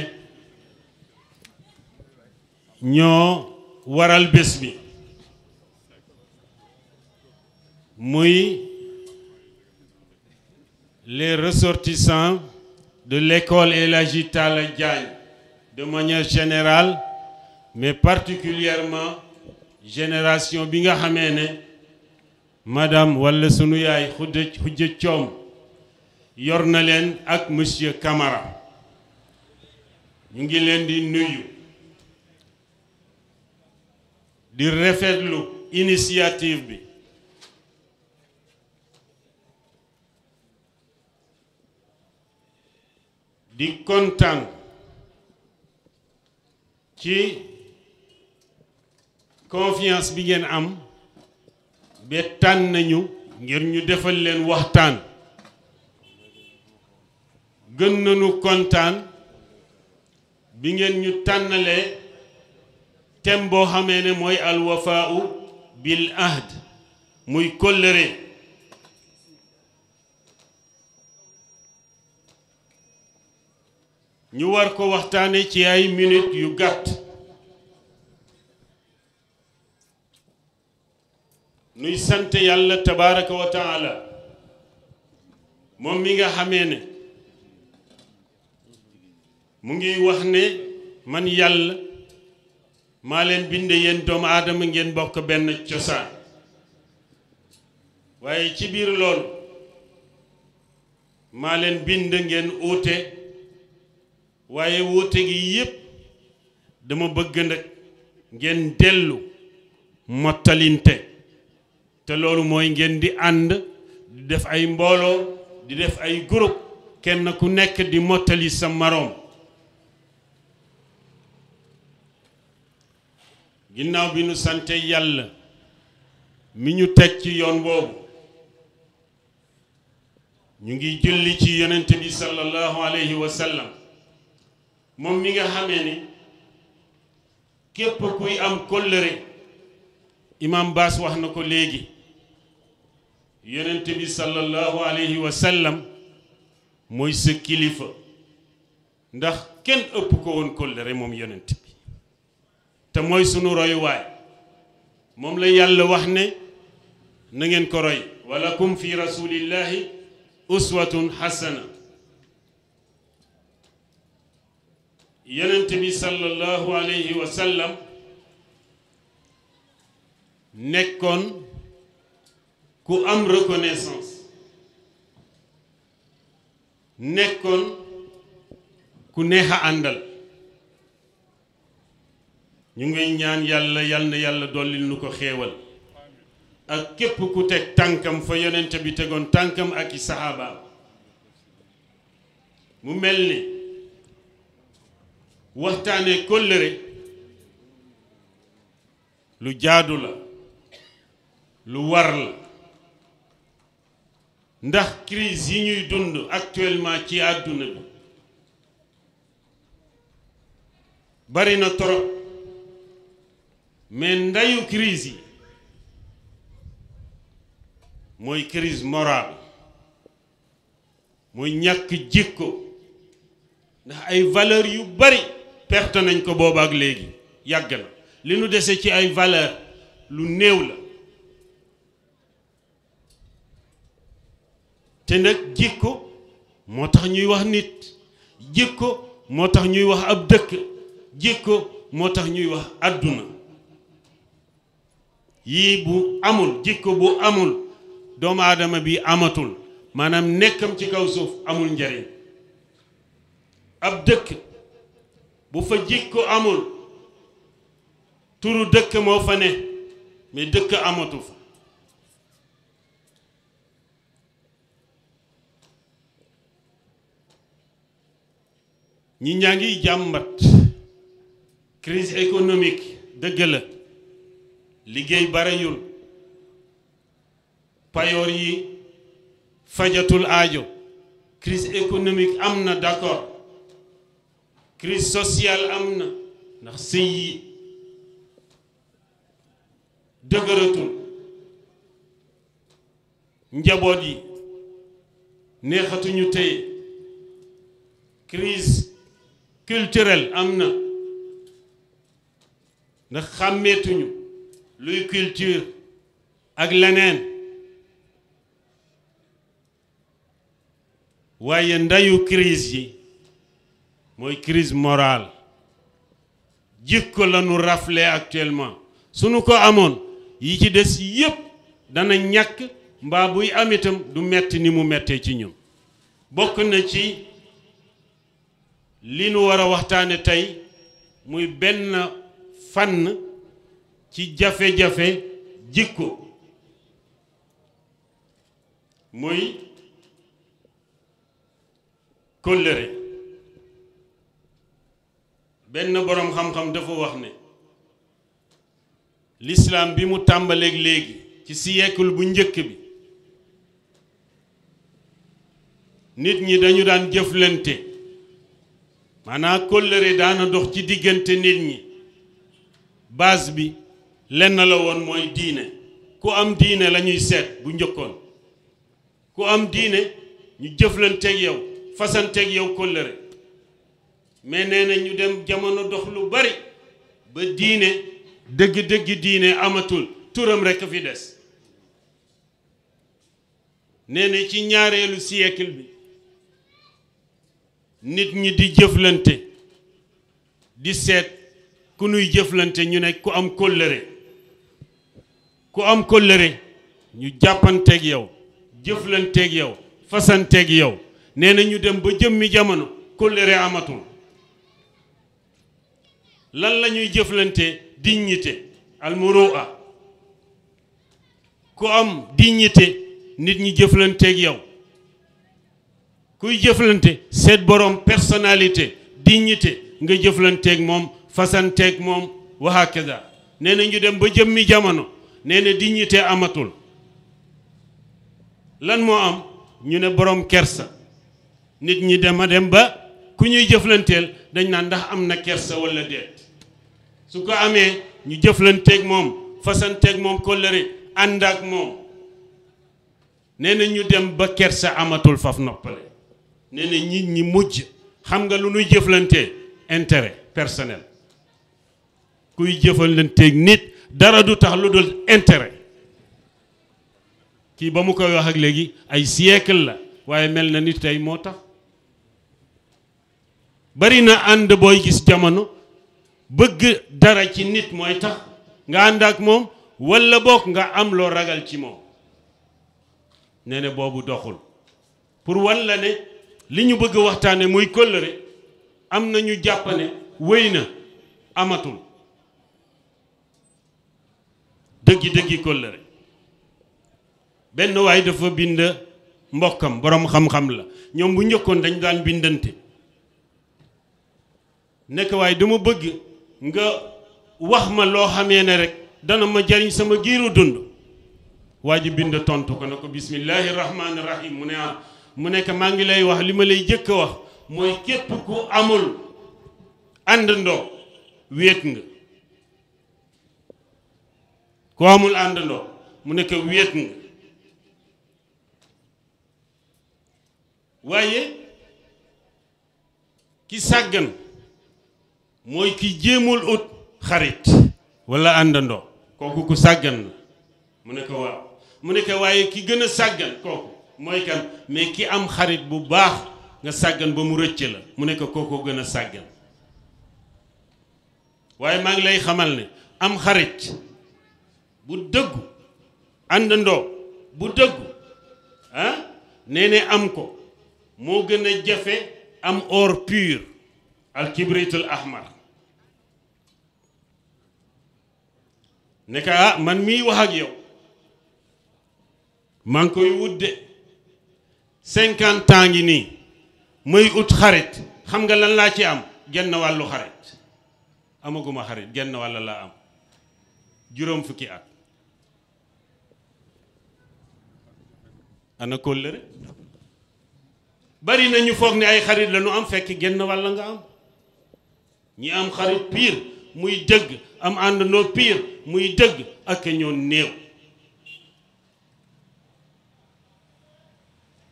ñoo waral bés bi muy les ressortissants de l'école El Hadji Talla Diagne de manière générale mais particulièrement génération bi nga xamee ne madame walla sunu yaay Khoudia Thiom yor na leen ak monsieur Camara ñu ngi leen di nuyu di rafetlu initiative bi di kontaan ci confiance bi ngeen am ba tànn nañu ngir ñu defal leen waxtaan gën nañu kontaan bi ngeen ñu tànnalee thème boo xamee ne mooy alwafaau bil ahd muy kóllëre ñu war ko waxtaane ci ay minutes yu gàtt nuy sant yàlla tabaraka wa taala moom mi nga xamee ne mu ngi wax ne man yàlla maa leen binde yéen doomu aadama ngeen bokk benn cosaan waaye ci biir loolu maa leen bind ngeen uute waaye wuute gi yépp dama bëgg nag ngeen dellu mottalinte te loolu mooy ngeen di ànd di def ay mbooloo di def ay groupe kenn ku nekk di mottali sa maroom ginnaaw bi nu sante yàlla mi ñu teg ci yoon boobu ñu ngi julli ci yonent bi sallallahu alayhi wa sallam moom mi nga xamee ni képp kuy am kóllëre imam Baas wax na ko léegi yonent bi sallallahu alayhi wa sallam mooy sa kilifa ndax kenn ëpp ko woon kóllëre moom yonent bi te mooy sunu royuwaay moom la yàlla wax ne na ngeen ko roy walakum fi rasulillahi uswatun hasana yonent bi sallallahu alayhi wa sallam nekkoon ku am reconnaissance nekkoon ku neex a àndal ñu ngi ñaan yàlla yal na yàlla dollil nu ko xéewal ak képp ku teg tànkam fa yonent bi tegoon tànkam ak i saxaabaam mu mel ni waxtaane kóllëre lu jaadu la lu war la ndax crise yi ñuy dund actuellement ci àdduna bi bari na trop mais ndayu crise yi mooy crise morale mooy ñàkk jikko ndax ay valeur yu bari perte nañ ko booba ak léegi yàgg na li nu dese ci ay valeur lu néew la te nag jikko moo tax ñuy wax nit jikko moo tax ñuy wax ab dëkk jikko moo tax ñuy wax àdduna yii bu amul jikko bu amul doomu aadama bi amatul maanaam nekkam ci kaw suuf amul njariñ ab dëkk bu fa jikko amul turu dëkk moo fa ne mais dëkk amatu fa ñi ñaa ngi jàmbat crise économique dëgg la liggéey bareyul payoor yi fajatul aajo crise économique am na d'accord crise sociale am na ndax sëy yi dëgëratul njaboot yi neexatuñu tey crise culturelle am na ndax xàmmeetuñu luy culture ak leneen waaye ndayu crise yi mooy crise morale jikko la nu rafle actuellement sunu ko amoon yi ci des yépp dana ñàkk mbaa buy am itam du metti ni mu mettee ci ñun bokk na ci li nu war a waxtaane tey muy benn fànn ci jafe-jafe jikko muy kóllëre benn boroom xam-xam dafa wax ne l'islam bi mu tàmbaleeg léegi ci siècle bu njëkk bi nit ñi dañu daan jëflante maanaam kóllëre daana dox ci diggante nit ñi base bi lenn la woon mooy diine ku am diine la ñuy seet bu njëkkoon ku am diine ñu jëflanteeg yow fasanteeg yow kóllëre mais nee na ñu dem jamono dox lu bari ba diine dëgg-dëgg diine amatul turam rekk fi des nee na ci ñaareelu siècle bi nit ñi di jëflante di seet ku nuy jëflante ñu ne ku am kóllëre ñu jàppanteeg yow jëflanteeg yow fasanteeg yow nee na ñu dem ba jëmmi jamono kóllëre amatul lan la ñuy jëflante dignité almurua ku am dignité nit ñi jëflanteeg yow kuy jëflante seet borom personnalité dignité nga jëflanteeg moom fasanteeg moom wa hakaza nee na ñu dem ba jëmmi jamono nee na dignité amatul lan moo am ñu ne borom kersa nit ñi dem ba ku ñuy jëflanteel dañ naan ndax am na kersa walla déet su ko amee ñu jëflanteeg moom fasanteeg moom kóllëre ànd ak moom nee na ñu dem ba kersa amatul faf noppale nee na nit ñi mujj xam nga lu nuy jëflantee intérêt personnel kuy jëflanteeg nit dara du tax lu dul intérêt kii ba mu koy wax ak léegi ay siècle la waaye mel na nit tey moo tax bari na ànd booy gis jamono bëgg dara ci nit mooy tax nga ànd ak moom walla bokk nga am loo ragal ci moom nee na boobu doxul pour wan la ne li ñu bëgg waxtaane muy kóllëre am na ñu jàpp ne wéy na amatul dëggi kóllëre benn waay dafa bind mbokkam boroom xam-xam la ñoom bu njëkkoon dañ daan bindante nekk waaye dama bëgg nga wax ma loo xamee ne rek dana ma jariñ sama giiru dund waa ji bind tontu ko ne ko bismillahi rahmaani rahim mu nekk maa ngi lay wax li ma lay jëkk a wax mooy képp ku amul àndandoo wéet nga ku amul àndandoo mu nekk wéet nga waaye ki sàggan mooy ki jéemul ut xarit walla àndandoo kooku ku sàggan la mu ne ko waaw mu ne ko waaye ki gën a sàggan kooku mooy kan mais ki am xarit bu baax nga sàggan ba mu rëcc la mu ne ko kooku gën a sàggan waaye maa ngi lay xamal ne am xarit bu dëggu àndandoo bu dëggu nee ne am ko moo gën a jafe am or pur al kibritul ahmar ne ka man mii wax ak yow maa ngi koy wudde 50 ans ngi nii may ut xarit xam nga lan laa ci am genn wàllu xarit amaguma xarit genn wàll laa am juróom fukki at ana kóllëre bari na ñu foog ne ay xarit la ñu am fekk genn wàll nga am ñi am xarit piir muy dëgg am àndandoo piir muy dëgg ak ñoo néew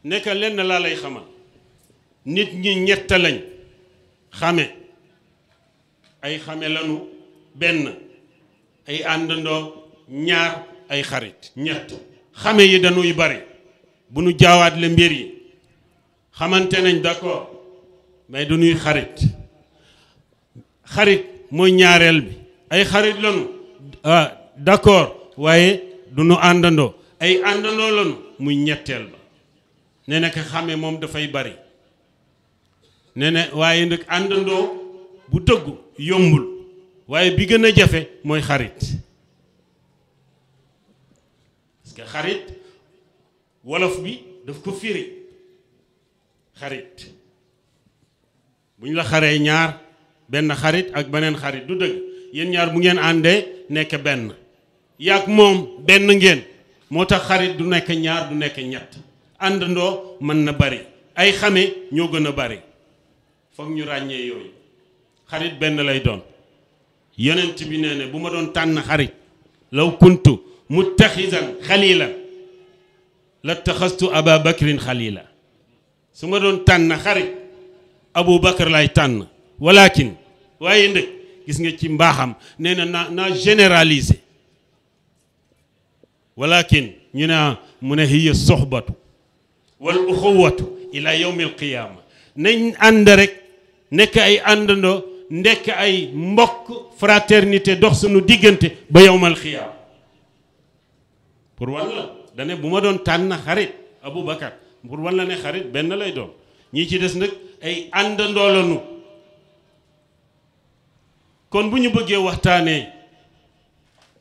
nekk lenn laa lay xamal nit ñi ñett lañ xame ay xame lanu benn ay àndandoo ñaar ay xarit ñett xame yi dañuy bari bu nu jaawaat le mbir yi xamante nañ d'accord mais du ñuy xarit xarit mooy ñaareel bi ay xarit lanu d'accord waaye du nu àndandoo ay àndandoo lanu muy ñetteel ba nee na ko xame moom dafay bari nee na waaye nag àndandoo bu dëggu yombul waaye bi gën a jafe mooy xarit parce que xarit wolof bi daf ko firi xarit bu ñu la xaree ñaar benn xarit ak beneen xarit du dëgg yéen ñaar bu ngeen àndee nekk benn yaak moom benn ngeen moo tax xarit du nekk ñaar du nekk ñett àndandoo mën na bari ay xame ñoo gën a bari foog ñu ràññee yooyu xarit benn lay doon yonent bi nee ne bu ma doon tànn xarit law kuntu muttaxisan xalilan la taxastu aba bakrin xalila su ma doon tànn xarit abu bakar lay tànn walakin waaye ndëg gis nga ci mbaaxam nee na naa généraliser walakin ñu ne mu ne hiya soxbatu wal uxuwatu ila yawmi alqiyaama nañ ànd rek nekk ay àndandoo nekk ay mbokk fraternité dox suñu diggante ba yawmal qiyaama pour walla dane bu ma doon tànn xarit Abu Bakar pour walla ne xarit benn lay doon ñii ci des nag ay àndandoo lañu kon bu ñu bëggee waxtaanee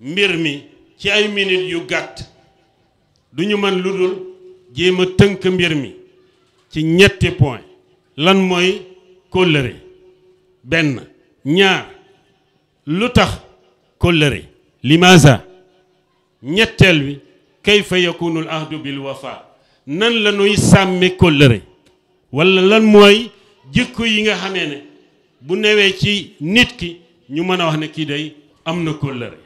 mbir mi ci ay minutes yu gàtt du ñu mën lu dul jéem a tënk mbir mi ci ñetti point lan mooy kóllëre benn ñaar lu tax kóllëre limaza ñetteel bi kayfa yakunu al ahdu bil wafa nan la ñuy sàmme kóllëre wala lan mooy jikko yi nga xamee ne bu newee ci nit ki ñu mën a wax ne kii day am na kóllëre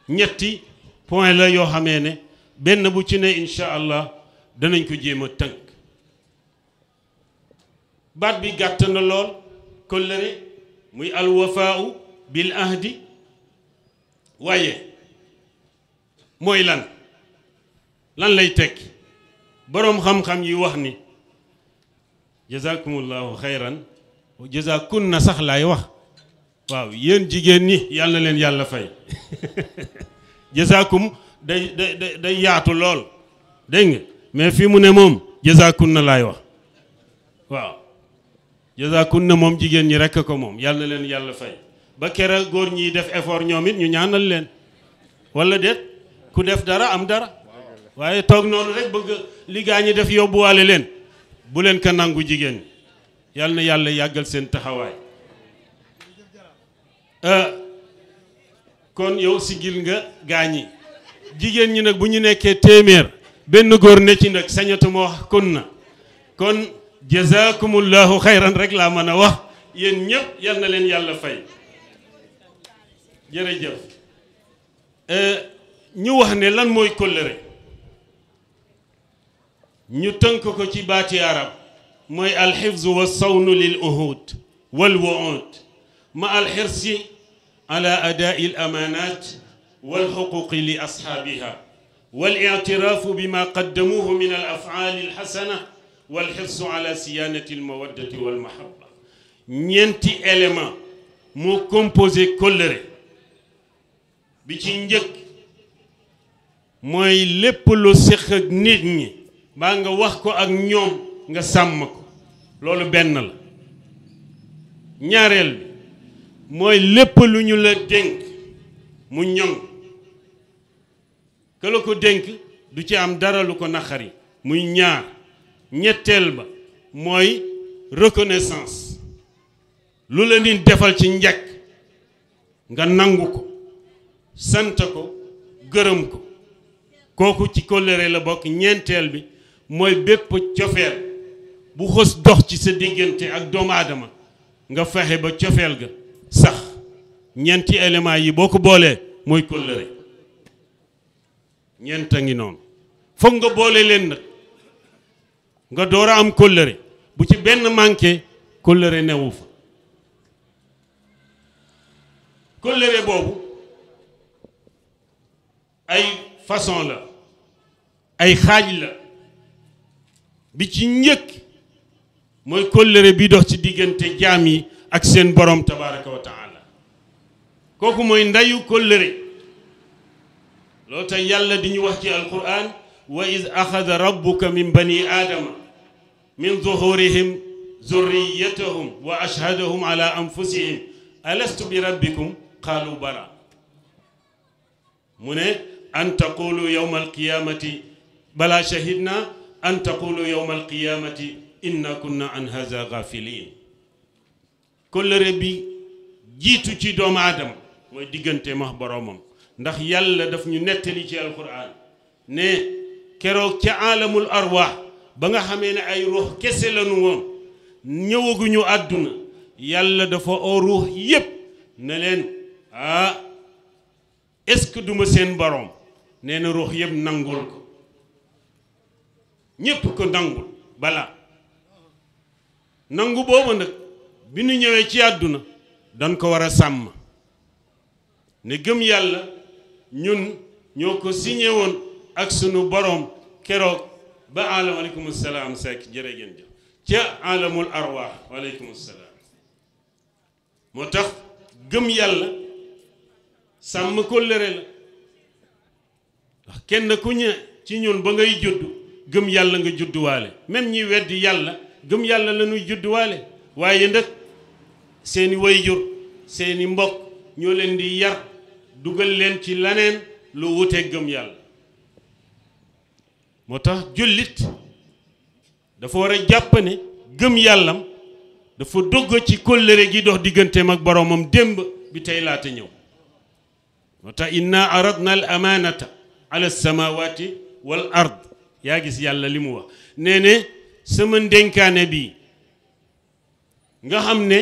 ñetti point la yoo xamee ne benn bu ci ne incha allah danañ ko jéem a tënk baat bi gàtt na lool kóllëre muy alwafaau bil ahdi waaye mooy lan lay tekki boroom xam-xam yi wax ni jazakumullahu xayran jazakunna sax laay wax waaw yéen jigéen ñi yàlla na leen yàlla fay jazakum day yaatu lool dégg nga mais fii mu ne moom jazakunna laay wax waaw jazakunna moom jigéen ñi rekk ko moom yàlla na leen yàlla fay ba kera góor ñiy def effort ñoom it ñu ñaanal leen walla déet ku def dara am dara waaye toog noonu rek bëgg li gaa ñi def yóbbuwaale leen bu leen ko nangu jigéen ñi yàlla na yàlla yàggal seen taxawaay kon yow sigil nga gaa ñi jigéen ñi nag bu ñu nekkee téeméer benn góor ne ci nag sañatuma wax kon jazakumullahu xayran rek laa mën a wax yéen ñëpp yal na leen yàlla fay jërëjëf ñu wax ne lan mooy kóllëre ñu tënk ko ci baati arab mooy alxifzu wa sawnu lil uhud wal wuud ma alxirsi ala adaai al amanat wal xuquqi li ashaabiha wal ictiraafu bima qaddamuuhu min al afaali al xasana wal xirsu ala siyaanati al mawaddati wal mahabba ñeenti élément moo composé kóllëre bi ci njëkk mooy lépp lu séq ak nit ñi baa nga wax ko ak ñoom nga sàmm ko loolu benn la ñaareel bi mooy lépp lu ñu la dénk mu ñoŋ ka la ko dénk du ci am dara lu ko naqari muy ñaar ñetteel ba mooy reconnaissance lu la nit defal ci njëkk nga nangu ko sant ko gërëm ko kooku ci kóllëre la bokk ñeenteel bi mooy bépp cofeel bu xës dox ci sa diggante ak doomu aadama nga fexe ba cofeel ga sax ñeenti éléments yi boo ko boolee mooy kóllëre ñeent a ngi noonu foog nga boole leen nag nga door a am kóllëre bu ci benn manqué kóllëre newu fa kóllëre boobu ay façon la ay xaaj la bi ci njëkk mooy kóllëre bi dox ci diggante jaam yi ak seen borom tabaraka wa taala kooku mooy ndayu kóllëre loolu tax yàlla di ñu wax ci alquran wa iz axada rabbuka min bani aadama min zuhurihim zurriyatahum wa ashhadahum ala anfusihim alastu bi rabbikum qaalu bala mu ne an taqulu yawma alqiyamati bala shahidna an taqulu yawma alqiyamati inna kunna an haza ghafilin kóllëre bi jiitu ci doomu aadama mooy diggante max boroomam ndax yàlla daf ñu nettali ci alquran ne keroog ca aalamul arwaax ba nga xamee ne ay ruux kese lañu woon ñëwaguñu àdduna yàlla dafa oo ruux yépp ne leen est-ce que duma seen boroom nee na ruux yépp nangul ko ñépp ko nangul balaa nangu boobu nag bi ñu ñëwee ci àdduna dañ ko war a sàmm ne gëm yàlla ñun ñoo ko signé woon ak sunu boroom keroog ba alam aleykum salaam sekk jërë ngeen jëf ca alamul arwaax waaleykum salaam moo tax gëm yàlla sàmm kóllëre la ndax kenn ku ñe ci ñun ba ngay judd gëm yàlla nga judduwaale même ñi weddi yàlla gëm yàlla la ñuy judduwaale waaye nag seeni wayjur seeni mbokk ñoo leen di yar dugal leen ci laneen lu wutee gëm yàlla moo tax jullit dafa war a jàpp ne gëm yàllam dafa dogg ci kóllëre gi dox digganteem ak boroomam démb bi tey laata ñëw moo tax inna aradna al amanata ala samawati wal ard yaa gis yàlla li mu wax nee ne sama ndénkaane bi nga xam ne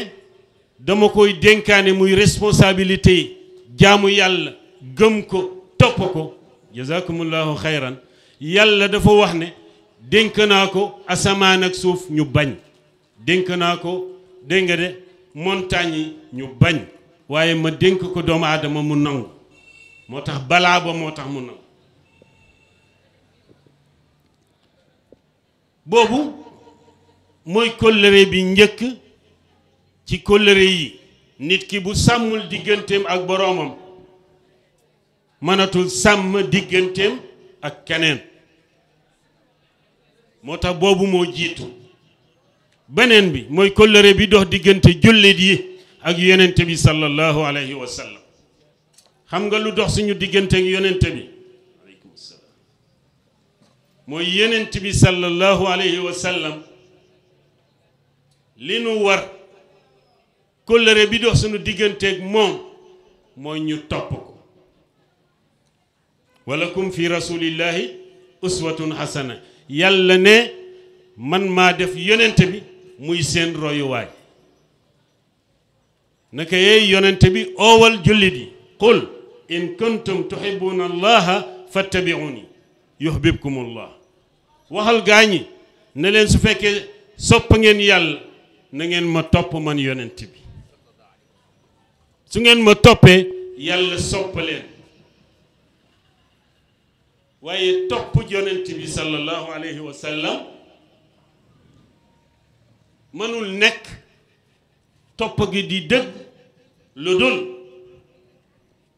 dama koy dénkaane muy responsabilité jaamu yàlla gëm ko topp ko jazakumullahu xayran yàlla dafa wax ne dénk naa ko asamaan ak suuf ñu bañ dénk naa ko dégg nga de montagne yi ñu bañ waaye ma dénk ko doomu aadama mu nangu moo tax balaa ba moo tax mu nangu boobu mooy kóllëre bi njëkk ci kóllëre yi nit ki bu sàmmul digganteem ak boroomam mënatul sàmm digganteem ak keneen moo tax boobu moo jiitu beneen bi mooy kóllëre bi dox diggante jullit yi ak yonente bi sallallahu alayhi wa sallam xam nga lu dox suñu diggante ak yonente bi aleykum salaam mooy yonente bi sallallahu alayhi wa sallam li nu war kóllëre bi dox suñu diggante ak moom mooy ñu topp ko walakum fi rasulillahi uswatun hasana yàlla ne man maa def yonente bi muy seen royuwaay naka yeey yonente bi oowal jullit yi qul in kuntum tuhibbuna allaha fattabi'uni yuhbibkum allah waxal gaañi ne leen su fekkee sopp ngeen yàlla na ngeen ma topp man yonente bi su ngeen ma toppee yàlla sopp leen waaye topp yonent bi sallallahu alayhi wa sallam mënul nekk topp gi di dëgg lu dul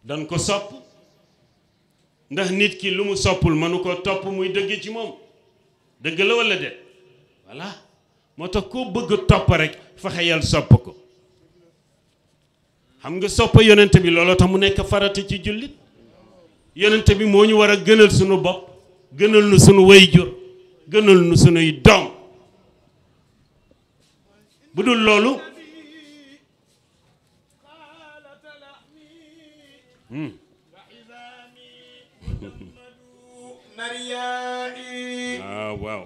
dan ko sopp ndax nit ki lu mu soppul mënu ko topp muy dëgg ci moom dëgg la walla de voilà moo tax koo bëgg topp rek fexeyal sopp ko xam nga sopp yonent bi looloo tax mu nekk farata ci jullit yonent bi moo ñu war a gënal sunu bopp gënal nu sunu wayjur gënal nu sunuy doom bu dul loolu waaw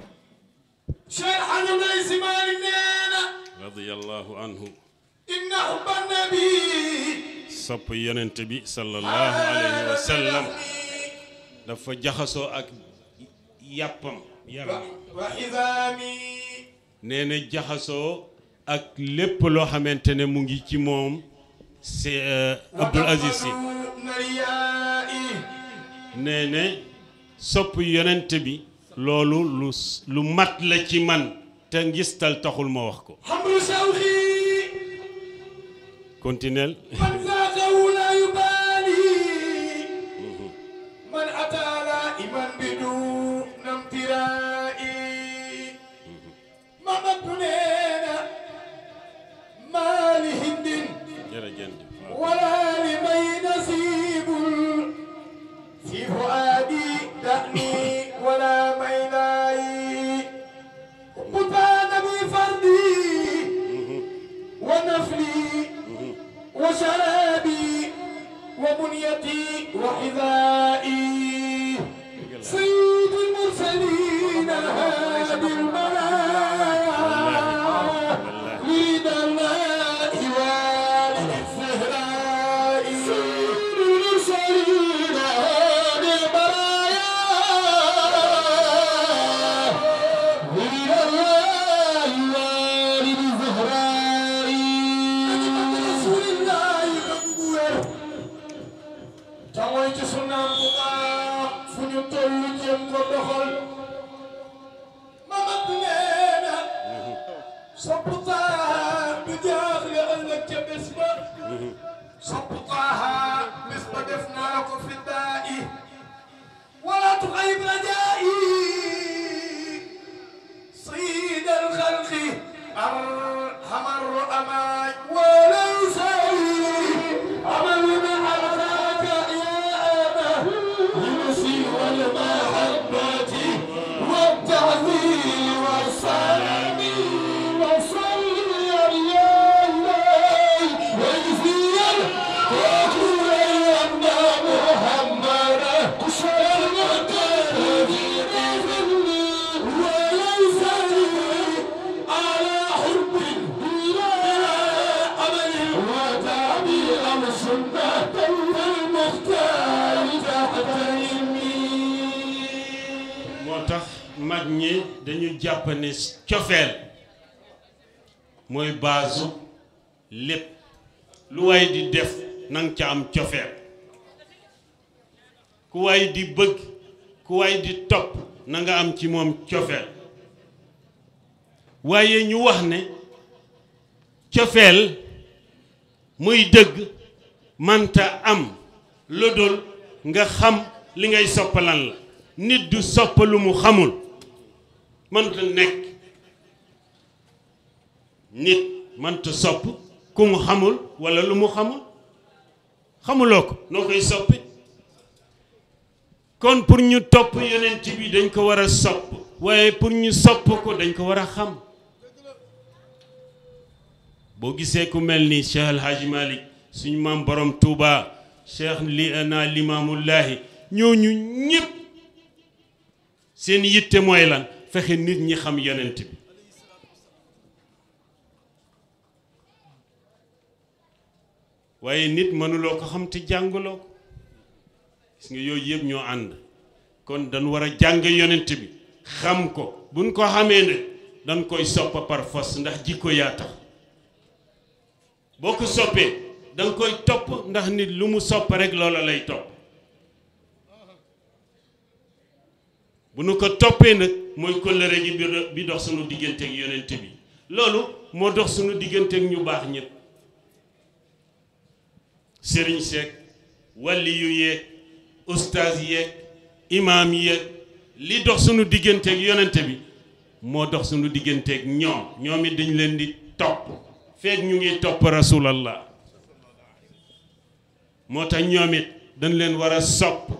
Cheikh Hadj Si Malick nee na radiyallahu anhu inna hubba nabi sopp yonent bi sallallahu alayhi wa sallam dafa jaxasoo ak yàppam yaram wa izami nee na jaxasoo ak lépp loo xamante ne mu ngi ci moom c'est Abdoul Aziz Sy nee na sopp yonent bi loolu lu mat la ci man te ngistal taxul ma wax ko hamru shawqi continuel man zaaqahu la yubali man atala iman bidu namtirai mamadunena mali hindin jërëjëf wala li may nasibul fi fuadi dani wala may layi qutana bi fardi wa nafli وشرابي وبنيتي وحذائي سيد المرسلين هادي المنايا رضا الله والد الزهراء سيد المرسلين هادي المنايا رضا الله والد الزهراء tamoy ci sunnaam bu baax fu ñu tollu jéem ko doxal Mamadu nee na soppu Taaha du jaaxle ëllëg ca bés ba soppu Taaha bés ba def naa ko fi daa'i wala tuxayib rajaa'i sayyid al-xalqi arhamar ru'amaa walaysa amal والمحبة والتعظيم والسلام وصلي يا إلهي واجزيا وكل أن محمدا المتهدين وليس لي على حب بلا أمل وتعبير سنة المختار تحت moo tax mag ñi dañu jàpp ne cofeel mooy baasu lépp lu waay di def nanga ca am cofeel ku waay di bëgg ku waay di topp na nga am ci moom cofeel waaye ñu wax ne cofeel muy dëgg manta am lu dul nga xam li ngay soppalan la nit du sopp lu mu xamul mënta nekk nit mënta sopp ku mu xamul walla lu mu xamul xamuloo ko noo koy soppi kon pour ñu topp yonent bi dañ ko war a sopp waaye pour ñu sopp ko dañ ko war a xam boo gisee ku mel ni Cheikh El Hadj Malick suñu maam borom Touba Cheikh Limaamullaahi ñooñu ñépp seen yitte mooy lan fexe nit ñi xam yonent bi waaye nit mënuloo ko xam te jàngaloo ko gis nga yooyu yëpp ñoo ànd kon dañ war a jàng yonent bi xam ko buñ ko xamee ne dañ koy sopp par force ndax jikko yaa tax boo ko soppee danga koy topp ndax nit lu mu sopp rek loola lay topp bu nu ko toppee nag mooy kóllëre gi bi dox sunu diggante ak yonent bi loolu moo dox sunu diggante ak ñu baax ñëpp sëriñ seek wàlli yu yeeg ustaas yeeg imaam yeeg li dox sunu diggante ak yonent bi moo dox sunu diggante ak ñoom it dañ leen di topp feek ñu ngi topp rasulallah moo tax ñoom it dañ leen war a sopp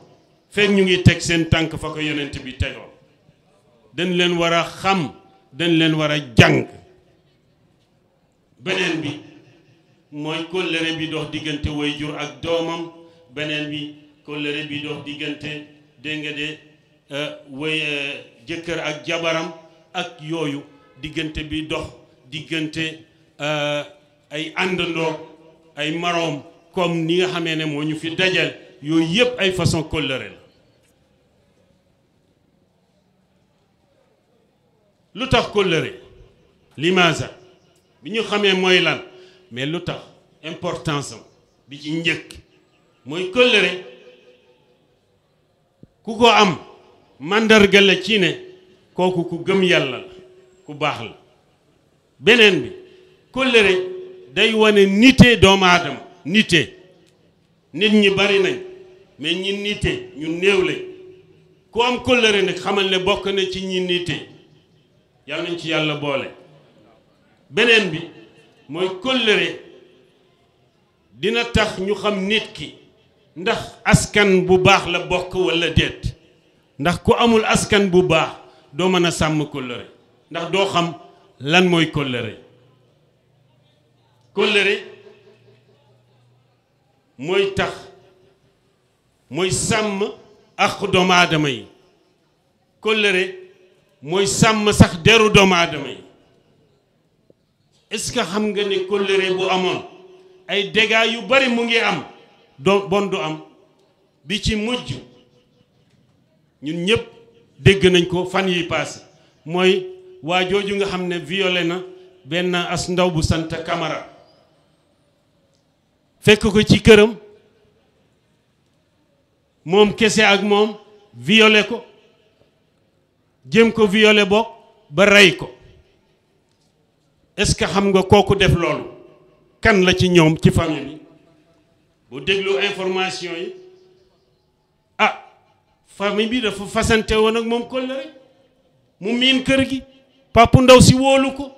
feek ñu ngi teg seen tànk fa ko yonent bi tegoon dañ leen war a xam dañ leen war a jàng beneen bi mooy kóllëre bi dox diggante waajur ak doomam beneen bi kóllëre bi dox diggante dégg nga de jëkkër ak jabaram ak yooyu diggante bi dox diggante ay àndandoo ay maroom comme ni nga xamee ne moo ñu fi dajal yooyu yépp ay façon kóllëre la lu tax kóllëre limaasa bi ñu xamee mooy lan mais lu tax importance am bi ci njëkk mooy kóllëre ku ko am màndarga la ci ne kooku ku gëm yàlla la ku baax la beneen bi kóllëre day wane nite doomu aadama nite nit ñi bari nañ mais ñi nite ñu néew lañ ku am kóllëre nag xamal ne bokk na ci ñi nite yal nañ ci yàlla boole beneen bi mooy kóllëre dina tax ñu xam nit ki ndax askan bu baax la bokk walla déet ndax ku amul askan bu baax doo mën a sàmm kóllëre ndax doo xam lan mooy kóllëre kóllëre mooy tax mooy sàmm ak doomu aadama yi kóllëre mooy sàmm sax deru doomu aadama yi est-ce que xam nga ne kóllëre bu amoon ay dégâts yu bari mu ngi am bon du am bi ci mujj ñun ñëpp dégg nañ ko fan yi paase mooy waa jooju nga xam ne violé na benn as ndaw bu sant Camara fekk ko ci këram moom kese ak moom violé ko jëm ko violé bokk ba rey ko est-ce que xam nga kooku def loolu kan la ci ñoom ci famille bi bu déglu information yi ah famille bi dafa fasante woon ak moom kóllëre mu miin kër gi papa ndaw si wóolu ko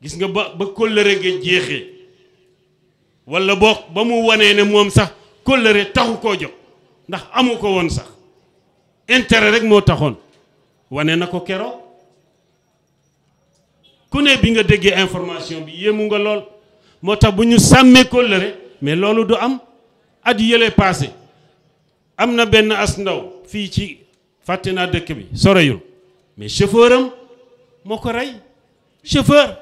gis nga ba kóllëre ga jeexee walla boo ba mu wanee ne moom sax kóllëre taxu koo jóg ndax amu ko woon sax intérêt rek moo taxoon wane na ko keroog ku ne bi nga déggee information bi yéemu nga lool moo tax bu ñu sàmmee kóllëre mais loolu du am at yële passé am na benn as ndaw fii ci fàtte naa dëkk bi soreyul mais chauffeur am moo ko rey chauffeur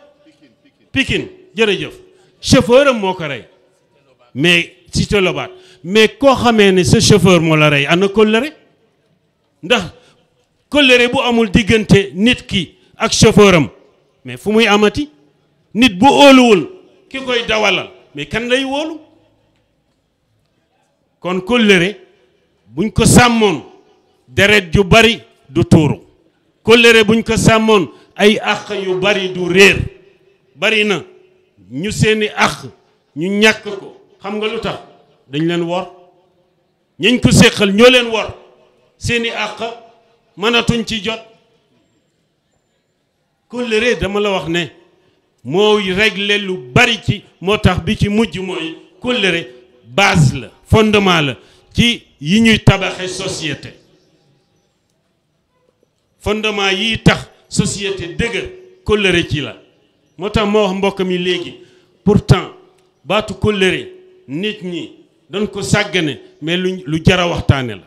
Pikine jërëjëf chauffeur am moo ko rey mais si te lobaat mais koo xamee ne sa chauffeur moo la rey ana kóllëre ndax kóllëre bu amul diggante nit ki ak chauffeur am mais fu muy amati nit bu óoluwul ki koy dawalal mais kan lay wóolu kon kóllëre buñ ko sàmmoon deret ju bari du tuuru kóllëre buñ ko sàmmoon ay àq yu bari du réer bari na ñu seeni àq ñu ñàkk ko xam nga lu tax dañ leen wor ñañ ko séqal ñoo leen wor seeni àq mënatuñ ci jot kóllëre dama la wax ne mooy régler lu bari ci moo tax bi ci mujj mooy kóllëre base la fondement la ci yi ñuy tabaxe société fondement yi tax société dëgër kóllëre ci la moo tax moo wax mbokk mi léegi pourtant baatu kóllëre nit ñi dañ ko sàggane mais lu jara waxtaane la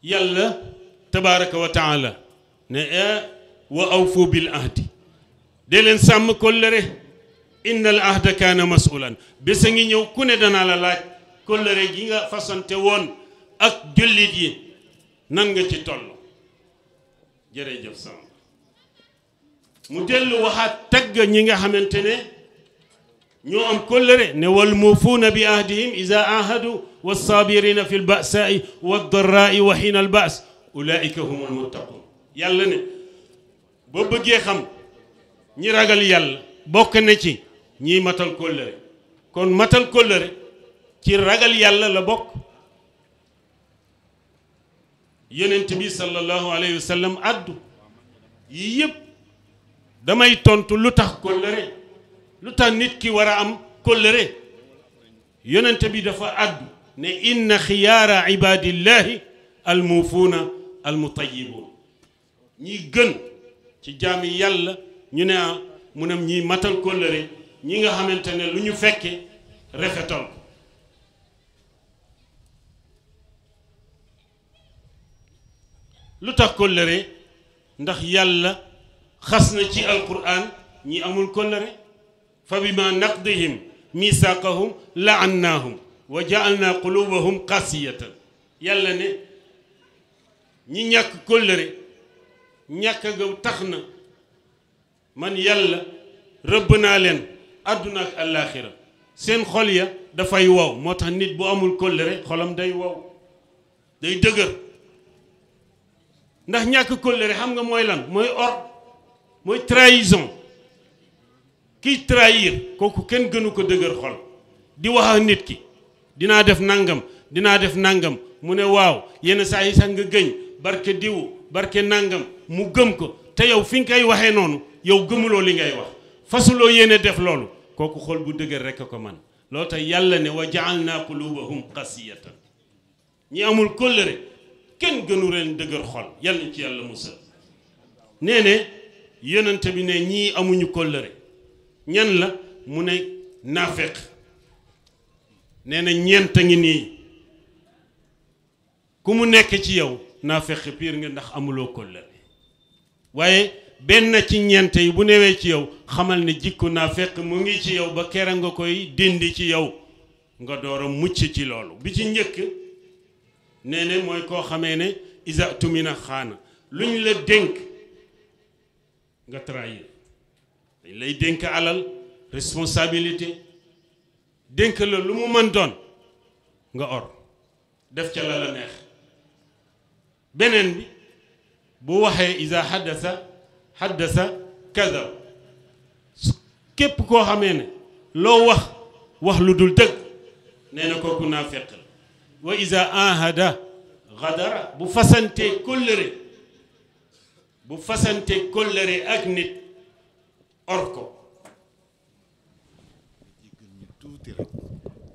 yàlla tabaraka wa taala ne wa awfu bil ahdi dee leen sàmm kóllëre inna al ahda kaana masulan bés a ngi ñëw ku ne danaa la laaj kóllëre gi nga fasante woon ak jullit yi nan nga ci toll jërëjëf sàmm mu dellu waxaat tagg ñi nga xamante ne ñoo am kóllëre ne wal muufuuna bi ahdihim iza ahadu wassaabirina fi lbasaai waddarraai wa xiina albaas ulaika humul muttaqun yàlla ne boo bëggee xam ñi ragal yàlla bokk na ci ñiy matal kóllëre kon matal kóllëre ci ragal yàlla la bokk yonent bi sallallahu alayhi wa sallam addu yii yëpp damay tontu lu tax kóllëre lu tax nit ki war a am kóllëre yonent bi dafa addu ne inna xiyaara ibadillahi almuufuuna almutayibuun ñi gën ci jaami yàlla ñu ne mu ne ñi matal kóllëre ñi nga xamante ne lu ñu fekke rafetal lu tax kóllëre ndax yàlla xas na ci alquran ñi amul kóllëre fa bima naqdihim misaqahum la'annaahum wa ja'alna qulubahum qasiyatan yàlla ne ñi ñàkk kóllëre ñàkk ga tax na man yàlla rëbb naa leen àdduna ak àllaaxira seen xol ya dafay wow moo tax nit bu amul kóllëre xolam day wow day dëgër ndax ñàkk kóllëre xam nga mooy lan mooy mooy trahison kiy trahir kooku kenn gënu ko dëgër xol di wax ak nit ki dinaa def nangam mu ne waaw yenn saa yi sax nga gëñ barke diwu barke nangam mu gëm ko te yow fi nga koy waxee noonu yow gëmuloo li ngay wax fasuloo yéene def loolu kooku xol bu dëgër rekk a ko man loolu tax yàlla ne wa ja'alna qulubahum qasiyatan ñi amul kóllëre kenn gënu leen dëgër xol yàlla ci yàlla musal nee ne yonent bi ne ñii amuñu kóllëre ñan la mu ne naafeq nee na ñeent ngi nii ku mu nekk ci yow naafeq piir nga ndax amuloo kóllëre waaye benn ci ñeent yi bu newee ci yow xamal ne jikko naafeq mu ngi ci yow ba kera nga koy dindi ci yow nga door a mucc ci loolu bi ci njëkk nee ne mooy koo xamee ne isa tumina xaana lu ñu la dénk nga trahir dañ lay dénk alal responsabilité dénk la lu mu mën doon nga or def ca la la neex beneen bi bu waxee isa haddasa kadab képp koo xamee ne loo wax lu dul dëgg nee na kooku naafeq la wa isa ahada gadara bu fasantee kóllëre ak nit or ko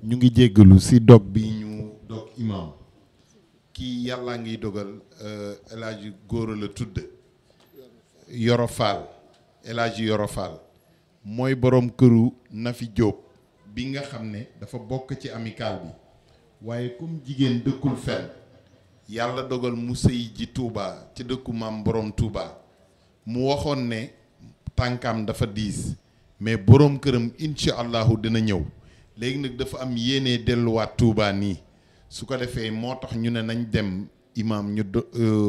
ñu ngi jéggalu ci dog bi ñu dog imam kii yàlla ngi dogal El Hadji Góora la tudd Yoro Fall El Hadji Yoro Fall mooy boroom këru Nafi Diop bi nga xam ne dafa bokk ci amical bi waaye comme jigéen dëkkul fenn yàlla dogal mu sëy ji Touba ci dëkku maam boroom Touba mu waxoon ne tànkam dafa diis mais boroom këram incha allahu dina ñëw léegi nag dafa am yéene delluwaat Touba nii su ko defee moo tax ñu ne nañ dem imam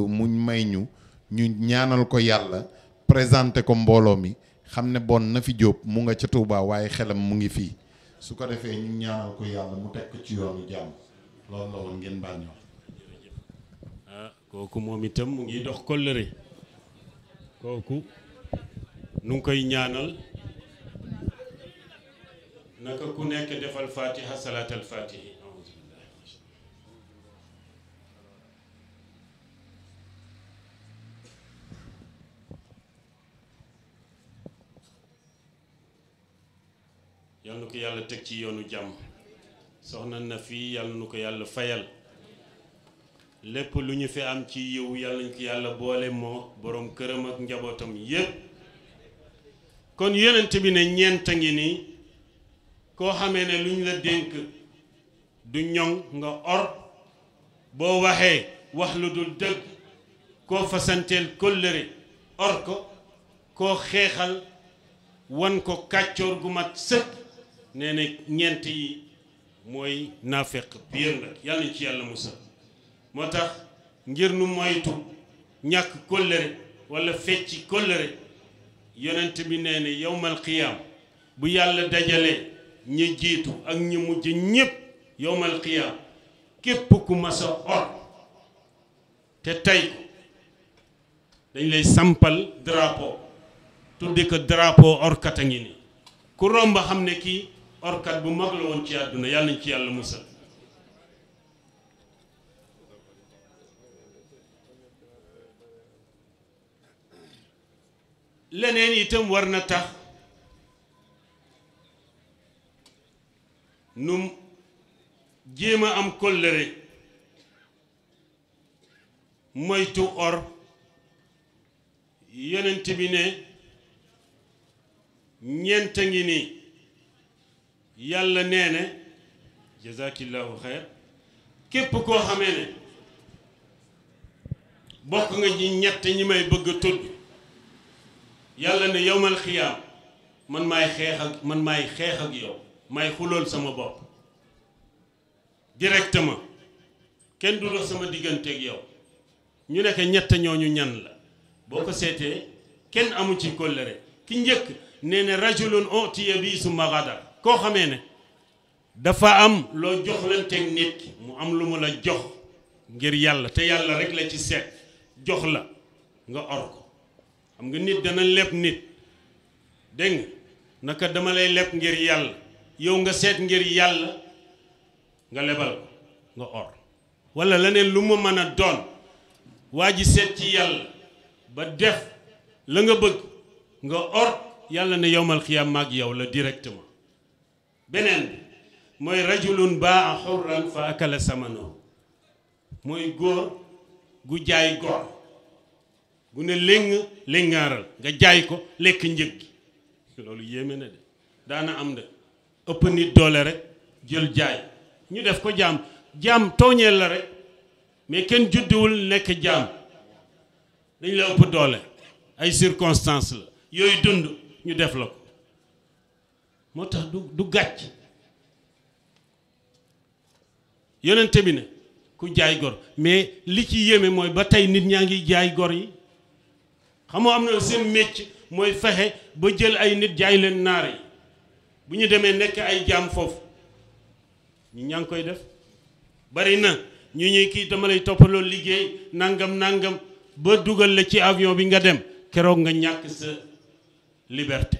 mu may ñu ñaanal ko yàlla présenté ko mbooloo mi xam ne bon Nafi Diop mu nga ca Touba waaye xelam mu ngi fii su ko defee ñu ñaanal ko yàlla mu teg ko ci yoonu jàmm loolu la woon ngeen baal ñu kooku moom itam mu ngi dox kóllëre kooku nu ngi koy ñaanal naka ku nekk defal fatiha salaatal fatihi yal na ko yàlla teg ci yoonu jàmm soxna na fii yal na ko yàlla fayal lépp lu ñu fi am ci yiw yal nañ ko yàlla boole moo boroom këram ak njabootam yépp kon yonent bi ne ñeent a ngi nii koo xamee ne lu ñu la dénk du ñoŋ nga or boo waxee wax lu dul dëgg koo fasanteel kóllëre or ko koo xeexal wan ko kàccoor gu mat sëkk nee na ñeent yi mooy naafeq biir nag yàlla nañ ci yàlla musal moo tax ngir nu moytu ñàkk kóllëre walla fecci kóllëre yonent bi nee na yowmal qiyaam bu yàlla dajalee ñi jiitu ak ñi mujj ñépp yowmal qiyaam képp ku masa or te tey ko dañ lay sampal drapeau tudde ko drapeau orkat a ngi nii ku romb xam ne kii orkat bu mag la woon ci àdduna yàlla nañ ci yàlla musal leneen itam war na tax nu jéem a am kóllëre moytu or yonent bi ne ñeent a ngi nii yàlla nee ne jazakillahu xayr képp koo xamee ne bokk nga ci ñett ñi may bëgg a tudd yàlla ne yowmal xiyaam man maay xeex ak yow maay xulool sama bopp directement kenn du dox sama digganteeg yow ñu nekk ñett ñooñu ñan la boo ko seetee kenn amu ci kóllëre ki njëkk nee ne rajulun utiya bi summa gadar koo xamee ne dafa am loo joxlanteeg nit ki mu am lu mu la jox ngir yàlla te yàlla rek la ci seet jox la nga or ko xam nga nit dana leb nit dégg nga naka dama lay leb ngir yàlla yow nga seet ngir yàlla nga lebal ko nga or walla leneen lu mu mën a doon waa ji seet ci yàlla ba def la nga bëgg nga or yàlla ne yowmal xiyaam maag yow la directement beneen bi mooy rajulun baa xurran fa akala samano mooy góor gu jaay góor gu ne léngaaral nga jaay ko lekk njëg gi loolu yéeme na de daana am de ëpp nit doole rek jël jaay ñu def ko jaam tooñeel la rek mais kenn judduwul nekk jaam dañ la ëpp doole ay circonstances la yooyu dund ñu def la ko moo tax du gàcc yonente bi ne ku jaay gor mais li ci yéeme mooy ba tey nit ñaa ngi jaay gor yi xamoo am na seen métier mooy fexe ba jël ay nit jaay leen naar yi bu ñu demee nekk ay jaam foofu ñu ñaa ngi koy def bari na ñu ñuy kii dama lay toppaloo liggéey nangam ba dugal la ci avion bi nga dem keroog nga ñàkk sa liberté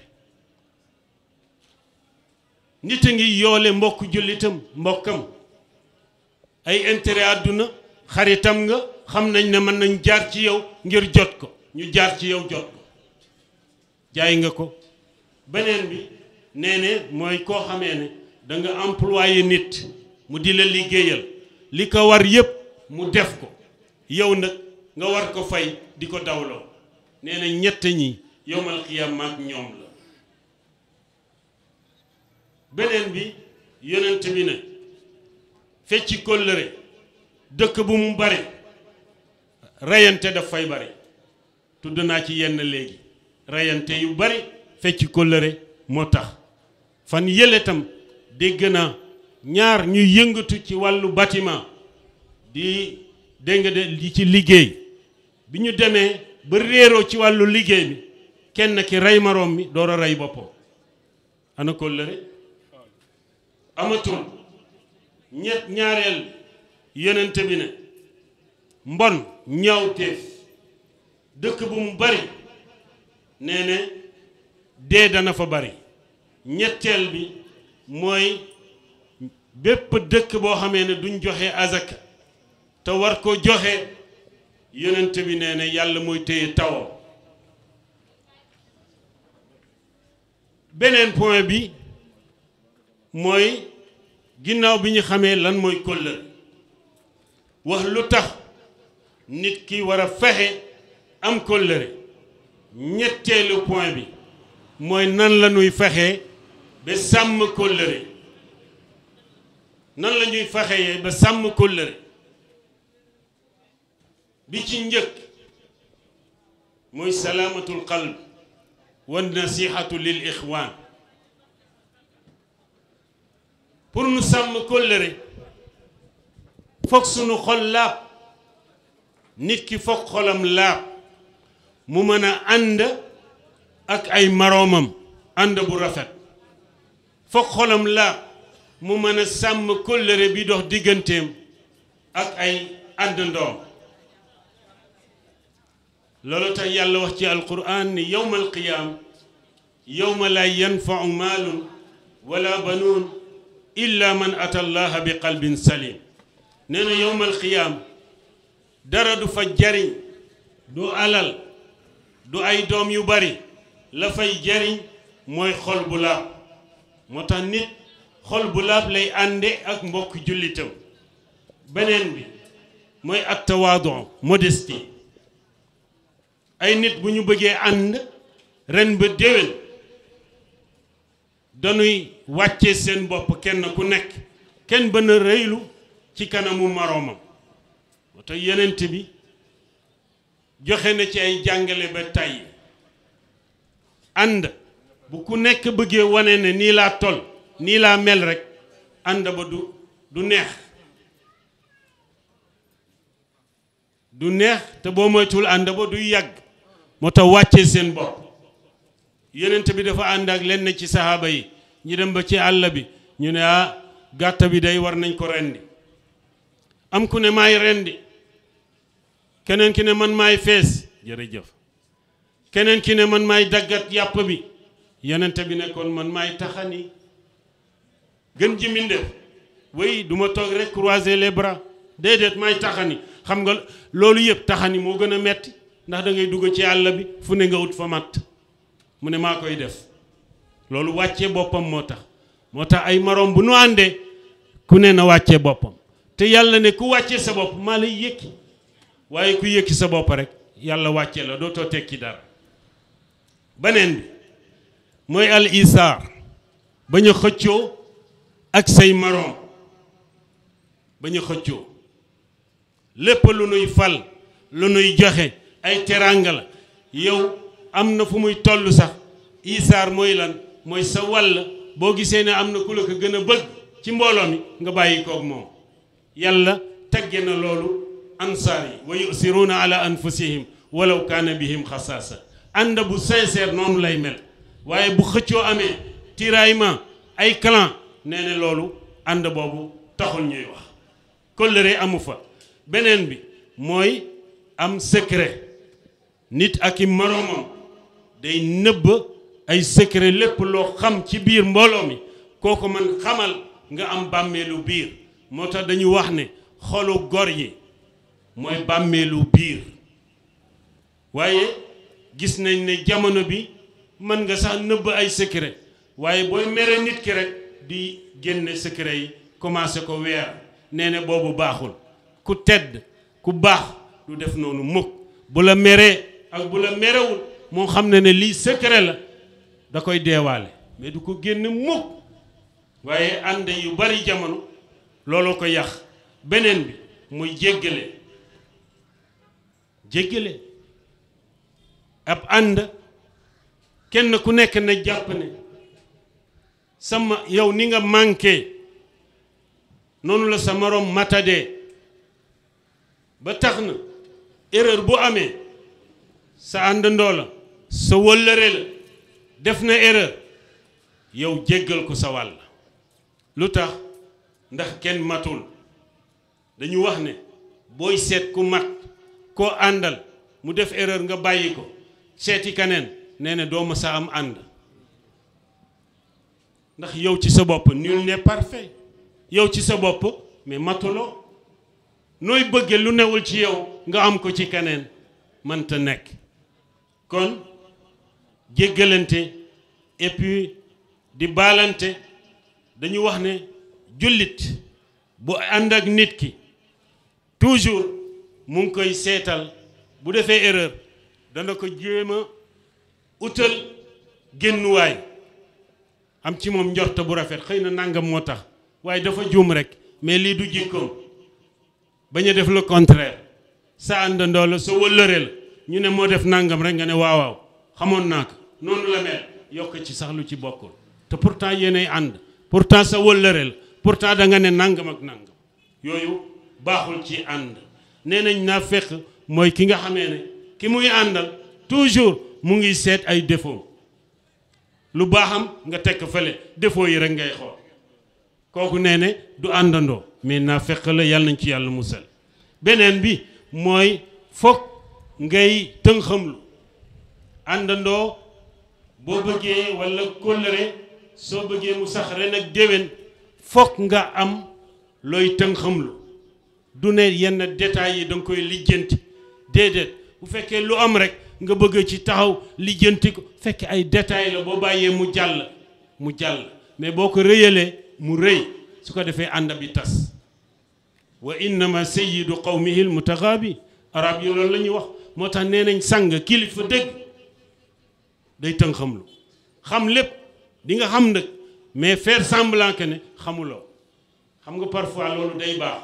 nit a ngi yoole mbokk jullitam mbokkam ay intérêt àdduna xaritam nga xam nañ ne mën nañ jaar ci yow ngir jot ko ñu jaar ci yow jot ko jaay nga ko beneen bi nee ne mooy koo xamee ne da nga employé nit mu di la liggéeyal li ko war yépp mu def ko yow nag nga war ko fay di ko dawloo nee na ñett ñi yowmal xiyaam maag ñoom la beneen bi yonent bi ne fecci kóllëre dëkk bu mu bari reyante daf fay bari tudd naa ci yenn léegi reyante yu bari fecci kóllëre moo tax fan yële tam dégg naa ñaar ñuy yëngatu ci wàllu bâtiment di dégg de di ci liggéey bi ñu demee ba réeroo ci wàllu liggéey bi kenn ki rey maroom mi door a rey boppam ana kóllëre amatul ñaareel yonent bi ne mbon ñaawteef dëkk bu mu bari nee ne dee dana fa bari ñetteel bi mooy bépp dëkk boo xamee ne duñ joxe azaka te war ko joxe yonent bi nee na yàlla mooy téye tawam beneen point bi mooy ginnaaw bi ñu xamee lan mooy kóllëre wax lu tax nit ki war a fexe am kóllëre ñetteelu point bi mooy nan la ñuy fexe ba sàmm kóllëre nan la ñuy fexeyee ba sàmm kóllëre bi ci njëkk mooy salaamatul qalb wa nasihatu lil ixwaan pour nu sàmm kóllëre foog sunu xol laab nit ki foog xolam laab mu mën a ànd ak ay maroomam ànd bu rafet foog xolam laab mu mën a sàmm kóllëre bi dox digganteem ak ay àndandoom loolu tax yàlla wax ci alquran ni yowma alqiyaam yowma laa yanfau maalun wala banuun illa man ata allaha bi qalbin salim nee na yowma alqiyaam dara du fa jariñ du alal du ay doom yu bari la fay jariñ mooy xol bu laab moo tax nit xol bu laab lay ànde ak mbokk jullitam beneen bi mooy at tawaadu modestie ay nit bu ñu bëggee ànd ren ba déwén dañuy wàccee seen bopp kenn ku nekk kenn bën a rëylu ci kanamu moroomam moo tax yenent bi joxe na ci ay jàngale ba tàyyi ànd bu ku nekk bëggee wane ne nii laa tol nii laa mel rek ànd ba du neex du neex te boo moytuwul ànd ba du yàgg moo tax wàccee seen bopp yenent bi dafa ànd ak lenn ci saxaaba yi ñu dem ba ci àll bi ñu ne gàtta bi day war nañ ko rendi am ku ne maay rendi keneen ki ne man maay fees jërëjëf keneen ki ne man maay daggat yàpp bi yenent bi ne kon man maay taxani gën ji mbindéef way du ma toog rek croiser les bras déedéet maay taxani xam nga loolu yëpp taxani moo gën a metti ndax da ngay dugg ci àll bi fu ne nga ut fa matt mu ne maa koy def loolu wàccee boppam moo tax ay maroom bu nu àndee ku ne na wàccee boppam te yàlla ne ku wàccee sa bopp maa lay yëkki waaye ku yëkki sa bopp rek yàlla wàccee la dootoo tekki dara beneen bi mooy al isaar bañ a xëccoo ak say maroom bañ a xëccoo lépp lu nuy fal lu nuy joxe ay teraanga la yow am na fu muy toll sax isaar mooy lan mooy sa wàll boo gisee ne am na ku la ko gën a bëgg ci mbooloo mi nga bàyyi koog moom yàlla tegge na loolu ansaar yi wa yusiruuna ala anfusihim walaw kaana bihim xasaasa ànd bu sincère noonu lay mel waaye bu xëccoo amee tiraillement ay clan nee na loolu ànd boobu taxul ñuy wax kóllëre amu fa beneen bi mooy am secret nit ak i moroomam day nëbb ay secret lépp loo xam ci biir mbooloo mi kooku man xamal nga am bàmmeelu biir moo tax dañu wax ne xolu gor yi mooy bàmmeelu biir waaye gis nañ ne jamono bi mën nga sax nëbb ay secret waaye booy mere nit ki rek di génne secret yi commencé ko weer nee na boobu baaxul ku tedd ku baax du def noonu mukk bu la meree ak bu la merewul moo xam ne lii secret la da koy deewaale mais du ko génn mukk waaye ànd yu bari jamono looloo ko yàq beneen bi muy jéggale ab ànd kenn ku nekk na jàpp ne sama yow ni nga manqué noonu la sa moroom matadee ba tax na erreur bu amee sa àndandoo la sa wëllëre la def na erreur yow jéggal ko sa wàll lu tax ndax kenn matul dañu wax ne booy seet ku mat koo àndal mu def erreur nga bàyyi ko seeti kaneen nee na doo ma sa am ànd ndax yow ci sa bopp nul n'est parfait yow ci sa bopp mais matuloo nooy bëgge lu newul ci yow nga am ko ci keneen mënta nekk kon jéggalante et puis di baalante dañu wax ne jullit bu ànd ak nit ki toujours mu ngi koy seetal bu defee erreur dana ko jéem a utal génnuwaay am ci moom njorta bu rafet xëy na nangam moo tax waaye dafa juum rek mais lii du jikkoom bañ a def le contraire sa àndandoo la sa wëllëre la ñu ne moo def nangam rek nga ne waaw waaw xamoon naa ko noonu la mel yokk ci sax lu ci bokkul te pourtant yéenay ànd pourtant sa wëllëre la pourtant da nga ne nangam ak nangam yooyu baaxul ci ànd nee nañ naa fekk mooy ki nga xamee ne ki muy àndal toujours mu ngi seet ay défaut lu baaxam nga tekk fële défaut yi rek ngay xool kooku nee ne du àndandoo mais naa fekk la yàlla nañ ci yàlla musal beneen bi mooy foog ngay tënxamlu àndandoo boo bëggee walla kóllëre soo bëggee mu sax ren ak déwén foog nga am looy tënxamlu du ne yenn détails yi danga koy lijjanti déedéet bu fekkee lu am rek nga bëgg ci taxaw lijjanti ko fekk ay détails la boo bàyyee mu jàll mais boo ko rëyalee mu rëy su ko defee ànd bi tas wa innama sayyidu qawmihi almutaxaabi arab yi loolu la ñuy wax moo tax nee nañ sang kilifa dëgg day tënxamlu xam lépp di nga xam nag mais faire semblant que ne xamuloo xam nga parfois loolu day baax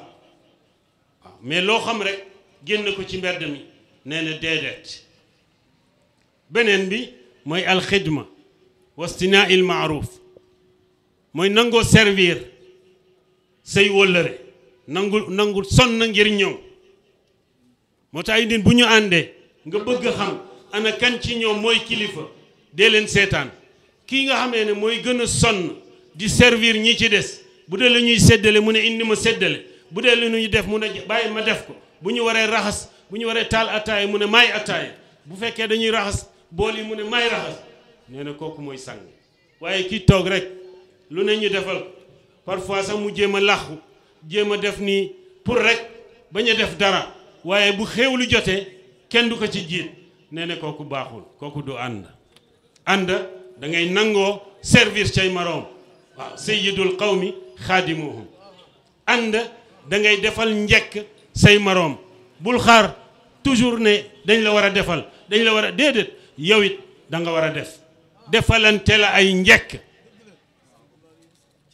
waaw mais loo xam rek génn ko ci mbedd mi nee na déedéet beneen bi mooy alxidma wastinaa il maaruf mooy nangoo servir say wóllëre nangul sonn ngir ñëw moo tax ay nit bu ñu àndee nga bëgg xam ana kan ci ñoom mooy kilifa dee leen seetaan kii nga xamee ne mooy gën a sonn di servir ñi ci des bu dee la ñuy séddale mu ne indi ma séddale bu dee lu ñuy def mu ne bàyyi ma def ko bu ñu waree raxas bu ñu waree taal ataaya mu ne maay ataaya bu fekkee dañuy raxas bool yi mu ne maay raxas nee na kooku mooy sang waaye kii toog rek lu ne ñu defal parfois sax mu jéem a làqu jéem a def nii pour rek bañ a def dara waaye bu xéewlu jotee kenn du ko ci jiit nee na kooku baaxul kooku du ànd da ngay nangoo servir cay maroom waaw sayyidul qawmi xaadimuhum ànd da ngay defal njekk say maroom bul xaar toujours ne dañ la war a defal dañ la war a déedéet yow it da nga war a def defalante la ay njekk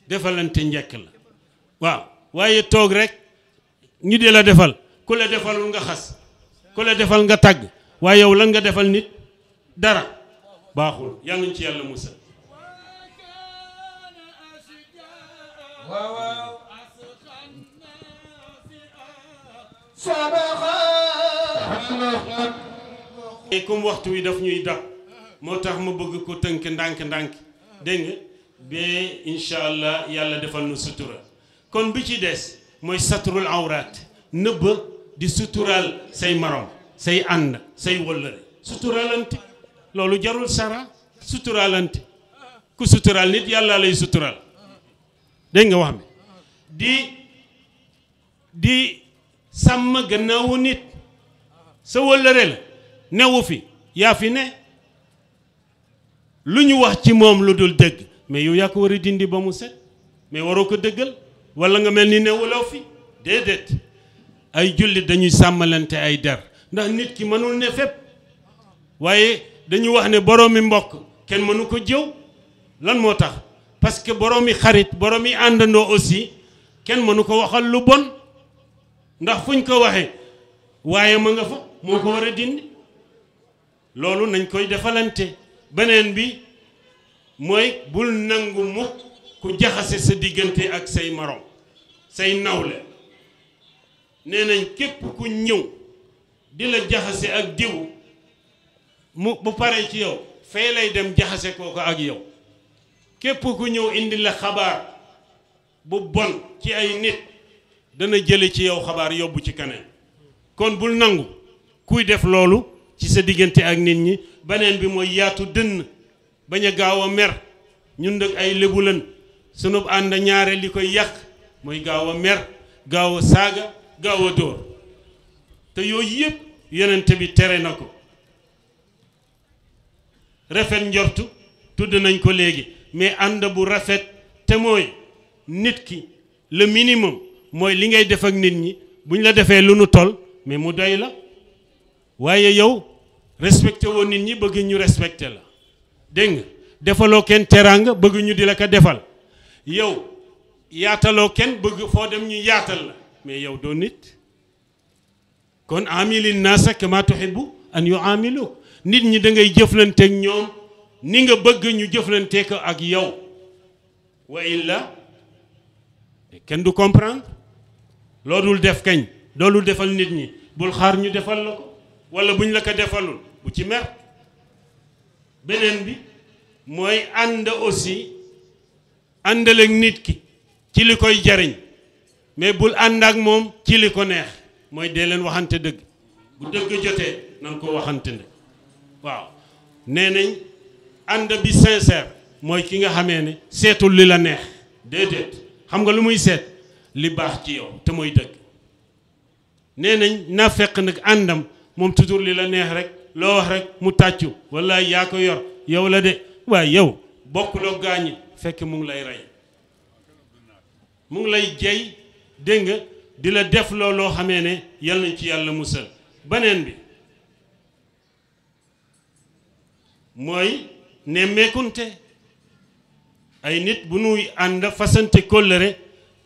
defalante njekk la waaw waaye toog rek ñu di la defal ku la defalul nga xas ku la defal nga tàgg waaye yow lan nga defal nit dara baaxul yàlla nañ ci yàlla musal comme waxtu wi daf ñuy dab moo tax ma bëgg ko tënk ndànk-ndànk dégg nga ba incha allah yàlla defal nu sutura kon bi ci des mooy satrul awraat nëbb di suturaal say marom say ànd say wëllëre suturaalante loolu jarul sara suturaalante ku suturaal nit yàlla lay suturaal dégg nga wax mi di sàmm gannaawu nit sa wëllëre la newu fi yaa fi ne lu ñu wax ci moom lu dul dëgg mais yow yaa ko war a dindi ba mu set mais waroo ko dëggal wala nga mel ni newuloo fi déedéet ay jullit dañuy sàmmalante ay der ndax nit ki mënul ne fépp waaye dañu wax ne boroomi mbokk kenn mënu ko jëw lan moo tax parce que boroomi xarit boroomi àndandoo aussi kenn mënu ko waxal lu bon ndax fuñ ko waxee waaye ma nga fa moo ko war a dindi loolu nañ koy defalante beneen bi mooy bul nangu mukk ku jaxase sa diggante ak say morom say nawle nee nañ képp ku ñëw di la jaxase ak diw mu bu paree ci yow fee lay dem jaxase kooko ak yow képp ku ñëw indi la xabaar bu bon ci ay nit dana jële ci yow xabaar yóbbu ci keneen kon bul nangu kuy def loolu ci sa diggante ak nit ñi beneen bi mooy yaatu dënn bañ a gaaw a mer ñun nag ay lébu lan sunub ànd ñaare li koy yàq mooy gaaw a mer gaaw a saaga gaaw a dóor te yooyu yëpp yonent bi tere na ko rafet njortu tudd nañ ko léegi mais ànd bu rafet te mooy nit ki le minimum mooy li ngay def ak nit ñi buñ la defee lu nu toll mais mu doy la waaye yow respecté woo nit ñi bëgg ñu respecté la dégg nga defaloo kenn teraanga bëgg ñu di la ko defal yow yaataloo kenn bëgg foo dem ñu yaatal la mais yow doo nit kon amilin naasa kama tuhibbu an yuamilu nit ñi da ngay jëflanteeg ñoom ni nga bëgg ñu jëflanteeg ak yow wa illa kenn du comprendre loolul def kañ loolul defal nit ñi bul xaar ñu defal la ko wala buñ la ko defalul bu ci mer beneen bi mooy ànd aussi àndaleeg nit ki ci li koy jariñ mais bul ànd ak moom ci li ko neex mooy dee leen waxante dëgg bu dëgg jotee nan ko waxante ne waaw nee nañ ànd bi sincère mooy ki nga xamee ne seetul li la neex déedéet xam nga lu muy seet li baax ci yow te mooy dëgg nee nañ na fekk nag àndam moom toujours li la neex rek loo wax rek mu tàccu wala yaa ko yor yow la de waaye yow bokkuloo gaañi fekk mu ngi lay rey mu ngi lay jey dégg nga di la def loo xamee ne yal nañ ci yàlla musal beneen bi mooy nemmeekunte ay nit bu nuy ànd fasante kóllëre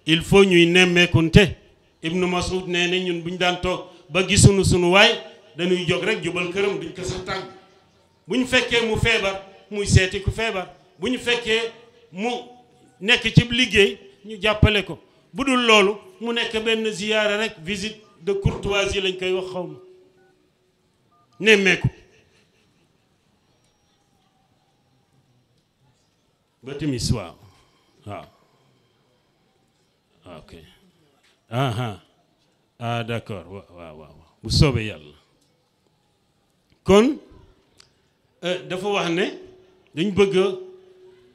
il faut ñuy nemmeekunte Ibnu Mas'ud nee na ñun bu ñu daan toog ba gisuñu sunu waay dañuy jóg rek jubal këram duñ ko sax tàgg bu ñu fekkee mu feebar muy seeti ku feebar bu ñu fekkee mu nekk ci liggéey ñu jàppale ko bu dul loolu mu nekk benn ziyaara rek visite de courtoisie lañ koy wax xaw ma nemmeeku ba timis waaw ok d'accord waaw bu soobee yàlla kon dafa wax ne dañ bëgg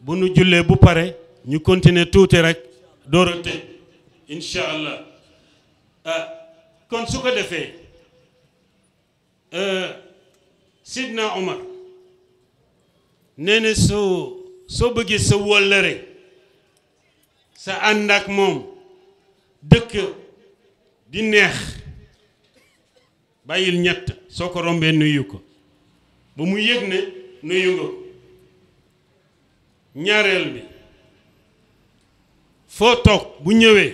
bu nu jullee bu pare ñu continuer tuuti rek door a tëj incha allah kon su ko defee Sidna Omar nee na soo bëggee sa wóllëre sa ànd ak moom dëkk di neex bàyyil ñett soo ko rombee nuyu ko ba mu yëg ne nuyu nga ko ñaareel bi foo toog bu ñëwee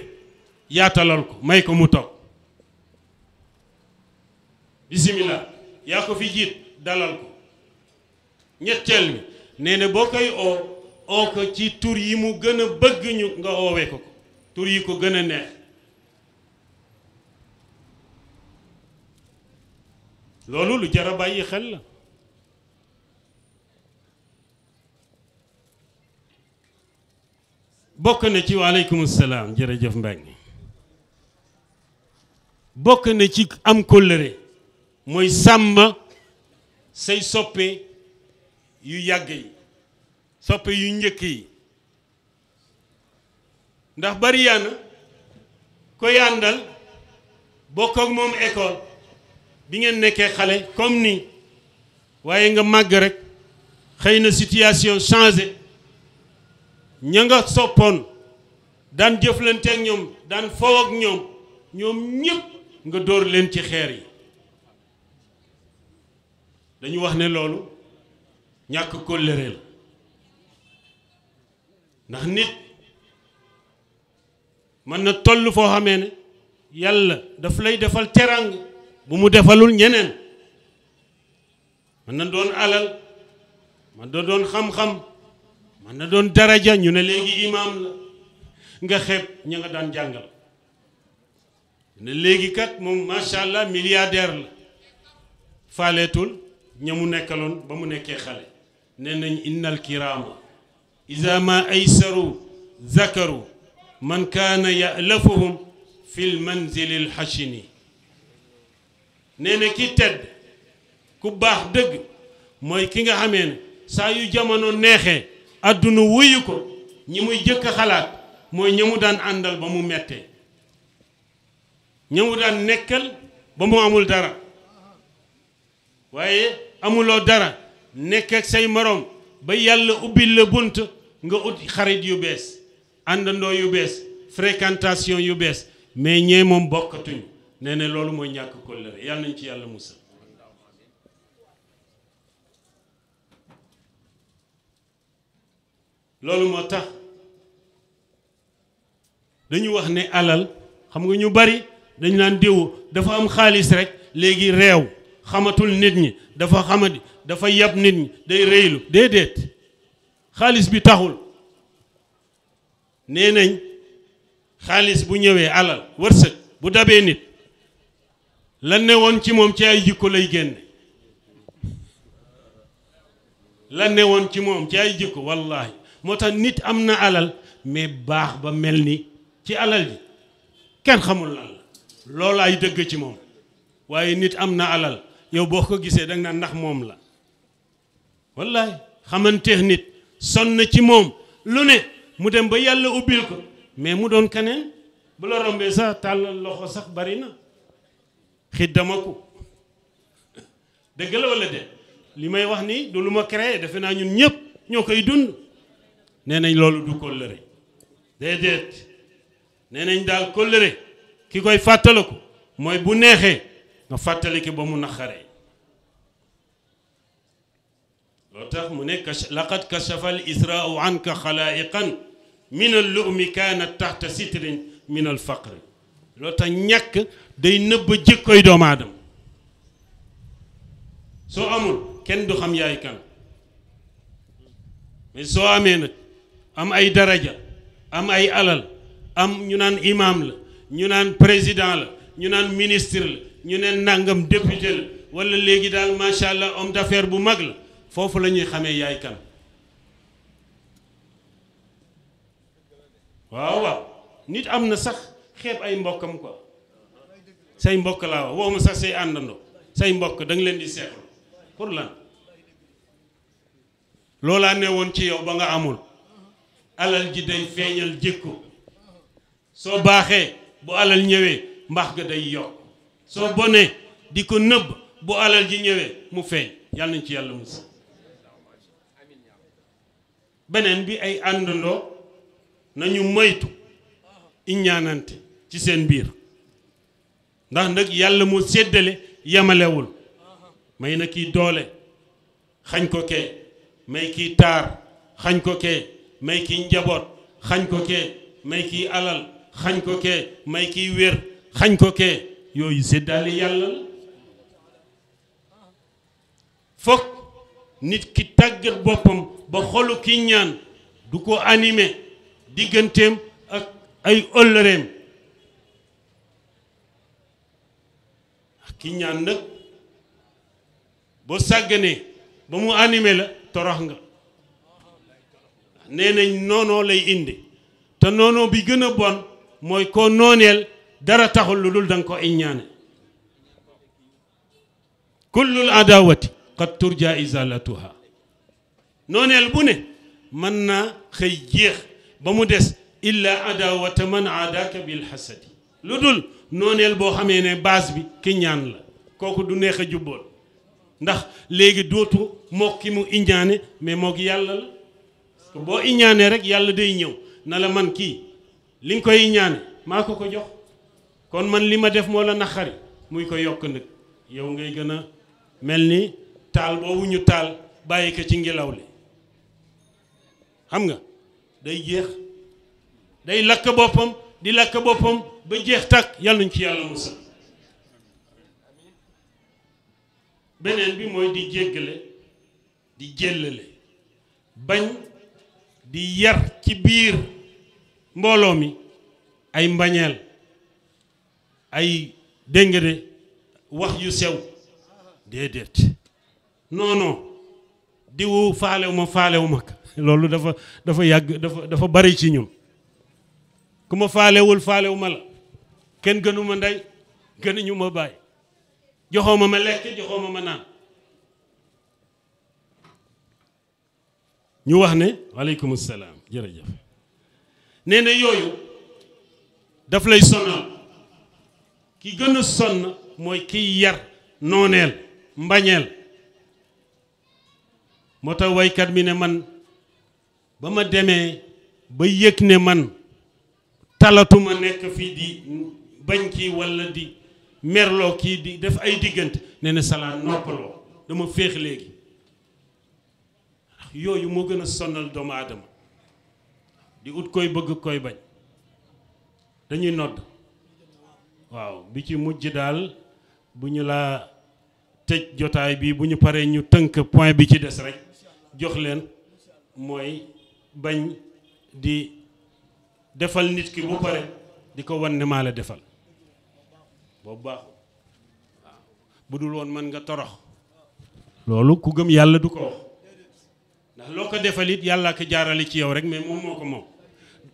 yaatalal ko may ko mu toog bismillah yaa ko fi jiit dalal ko ñetteel bi nee na boo koy oo ko ci tur yi mu gën a bëgg ñu nga oowee ko tur yi ko gën a neex loolu lu jar a bàyyi xel la bokk na ci waaleykum salaam jërëjëf Mbengue bokk na ci am kóllëre mooy sàmm say soppe yu yàgg yi soppe yu njëkk yi ndax bari yaana koy àndal bokk ak moom école bi ngeen nekkee xale comme nii waaye nga màgg rek xëy na situation changé ña nga soppoon daan jëflante ak ñoom daan foo ak ñoom ñëpp nga dóor leen ci xeer yi dañu wax ne loolu ñàkk kóllëre la ndax nit mën na toll foo xamee ne yàlla daf lay defal terang bu mu defalul ñeneen mën na doon alal mën na doon xam-xam mën na doon daraja ñu ne léegi imaam la nga xeeb ña nga daan jàngal ne léegi kat moom macha allah milliardaire la faaleetul ña mu nekkaloon ba mu nekkee xale nee nañ innal kiraama iza ma aysaru zakaru man kaana ya'lafuhum fil manzilil hashini nee na ki tedd ku baax dëgg mooy ki nga xamee ne saa yu jamono neexee adduna wuyu ko ñi muy jëkk a xalaat mooy ña mu daan àndal ba mu mettee ña mu daan nekkal ba mu amul dara waaye amuloo dara nekk ak say morom ba yàlla ubbil la bunt nga ut xarit yu bees àndandoo yu bees fréquentation yu bees mais ñee moom bokkatuñ nee na loolu mooy ñàkk kóllëre yàlla nañ ci yàlla musal loolu moo tax dañu wax ne alal xam nga ñu bari dañu naan diw dafa am xaalis rek léegi réew xamatul nit ñi dafa xamadi dafa yab nit ñi day réylu déedéet xaalis bi taxul nee nañ xaalis bu ñëwee alal wërsëg bu dabee nit la newoon ci moom ci ay jikko lay génne la newoon ci moom ci ay jikko wallahi moo tax nit am na alal mais baax ba mel ni ci alal ji kenn xamul lan la loolu ay dëgg ci moom waaye nit am na alal yow boo ko gisee danga naan ndax moom la wallahi xamanteex nit sonn ci moom lu ne mu dem ba yàlla ubbil ko mais mu doon keneen bu la rombee sax tàllal loxo sax bari na xiddama ko dëgg la wala de li may wax nii du lu ma créé defe naa ñun ñëpp ñoo koy dund nee nañ loolu du kóllëre déedéet nee nañ daal kóllëre ki koy fàttaliku mooy bu neexee nga fàttali ki ba mu naqaree loo tax mu ne laqad kashafa al israau anka xalaa'iqan min al lu'mi kaanat taxta sitrin min al faqri loo tax ñàkk day nëbb jikkoy doomu aadama soo amul kenn du xam yaay kan mais soo amee nag am ay daraja am ay alal am ñu naan imam la ñu naan président la ñu naan ministre la ñu neen nangam député la wala léegi daal macha allah homme d'affaires bu mag la foofu la ñuy xamee yaay kan waaw waaw nit am na sax xeeb ay mbokkam quoi say mbokk laa wax waxuma sax say àndandoo say mbokk da nga leen di seexlu pour lan loolaa ne woon ci yow ba nga amul alal ji day feeñal jikko soo baaxee bu alal ñëwee mbaax ga day yokk soo bonee di ko nëbb bu alal ji ñëwee mu feeñ yàlla nañ ci yàlla mus beneen bi ay àndandoo nañu moytu iñaanante ci seen biir ndax nag yàlla mu séddale yamalewul may na kii doole xañ ko kee may kii taar xañ ko kee may kii njaboot xañ ko kee may kii alal xañ ko kee may kii wér xañ ko kee yooyu séddale yàlla la fokk nit ki tàggat boppam ba xolu ki ñaan du ko animé digganteem ak ay ëllëreem ki ñaan nag boo sàgganee ba mu animé la torox nga nee nañ noonoo lay indi te noonoo bi gën a bon mooy koo nooneel dara taxul lu dul danga ko iññaane kullul adawati qad turja izalatuha nooneel bu ne mën naa xëy jeex ba mu des illa adawata man aadaka bil hasadi lu dul nooneel boo xamee ne base bi ki ñaan la kooku du neex a jubboon ndax léegi dootu mook ki mu iñaane mais mook yàlla la boo iñaanee rek yàlla day ñëw na la man kii li nga koy iñaane maa ko ko jox kon man li ma def moo la naqari muy ko yokk nag yow ngay gën a mel ni taal boobu ñu taal bàyyi ko ci ngelaw li xam nga day jeex day lakk boppam di lakk boppam ba jeex tàkk yàlla nañ ci yàlla musal beneen bi mooy di jéggale di jéllale bañ di yar ci biir mbooloo mi ay mbañeel ay déngade wax yu sew déedéet non non diwu faalewu ma loolu dafa yàgg dafa bari ci ñun ku ma faalewu ma la kenn gënu ma ndey gënuñu ma bàyyi joxoo ma lekk joxoo ma naan ñu wax ne waaleykum salaam jërëjëf nee na yooyu daf lay sonal ki gën a sonn mooy kiy yar nooneel mbañeel moo tax waykat mi ne man ba ma demee ba yëg ne man talatuma nekk fii di bañ kii walla di merloo kii di def ay diggante nee na salaan noppaloo dama féex léegi yooyu moo gën a sonal doomu aadama di ut koy bëgg koy bañ dañuy nodd waaw bi ci mujj daal bu ñu la tëj jotaay bi bu ñu paree ñu tënk point bi ci des rek jox leen mooy bañ di defal nit ki bu pare di ko wan ne maa la defal boobu baaxul waaw bu dul woon mën nga torox loolu ku gëm yàlla du ko wax ndax loo ko defal it yàlla ko jaarale ci yow rek mais moom moo ko moom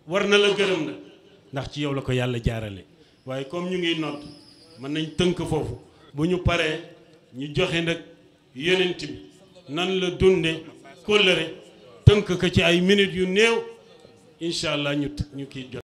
war na la gërëm na ndax ci yow la ko yàlla jaarale waaye comme ñu ngi nodd mën nañ tënk foofu bu ñu paree ñu joxe nag yonent bi nan la dunde kóllëre tënk ko ci ay minutes yu néew incha allah ñu kii jot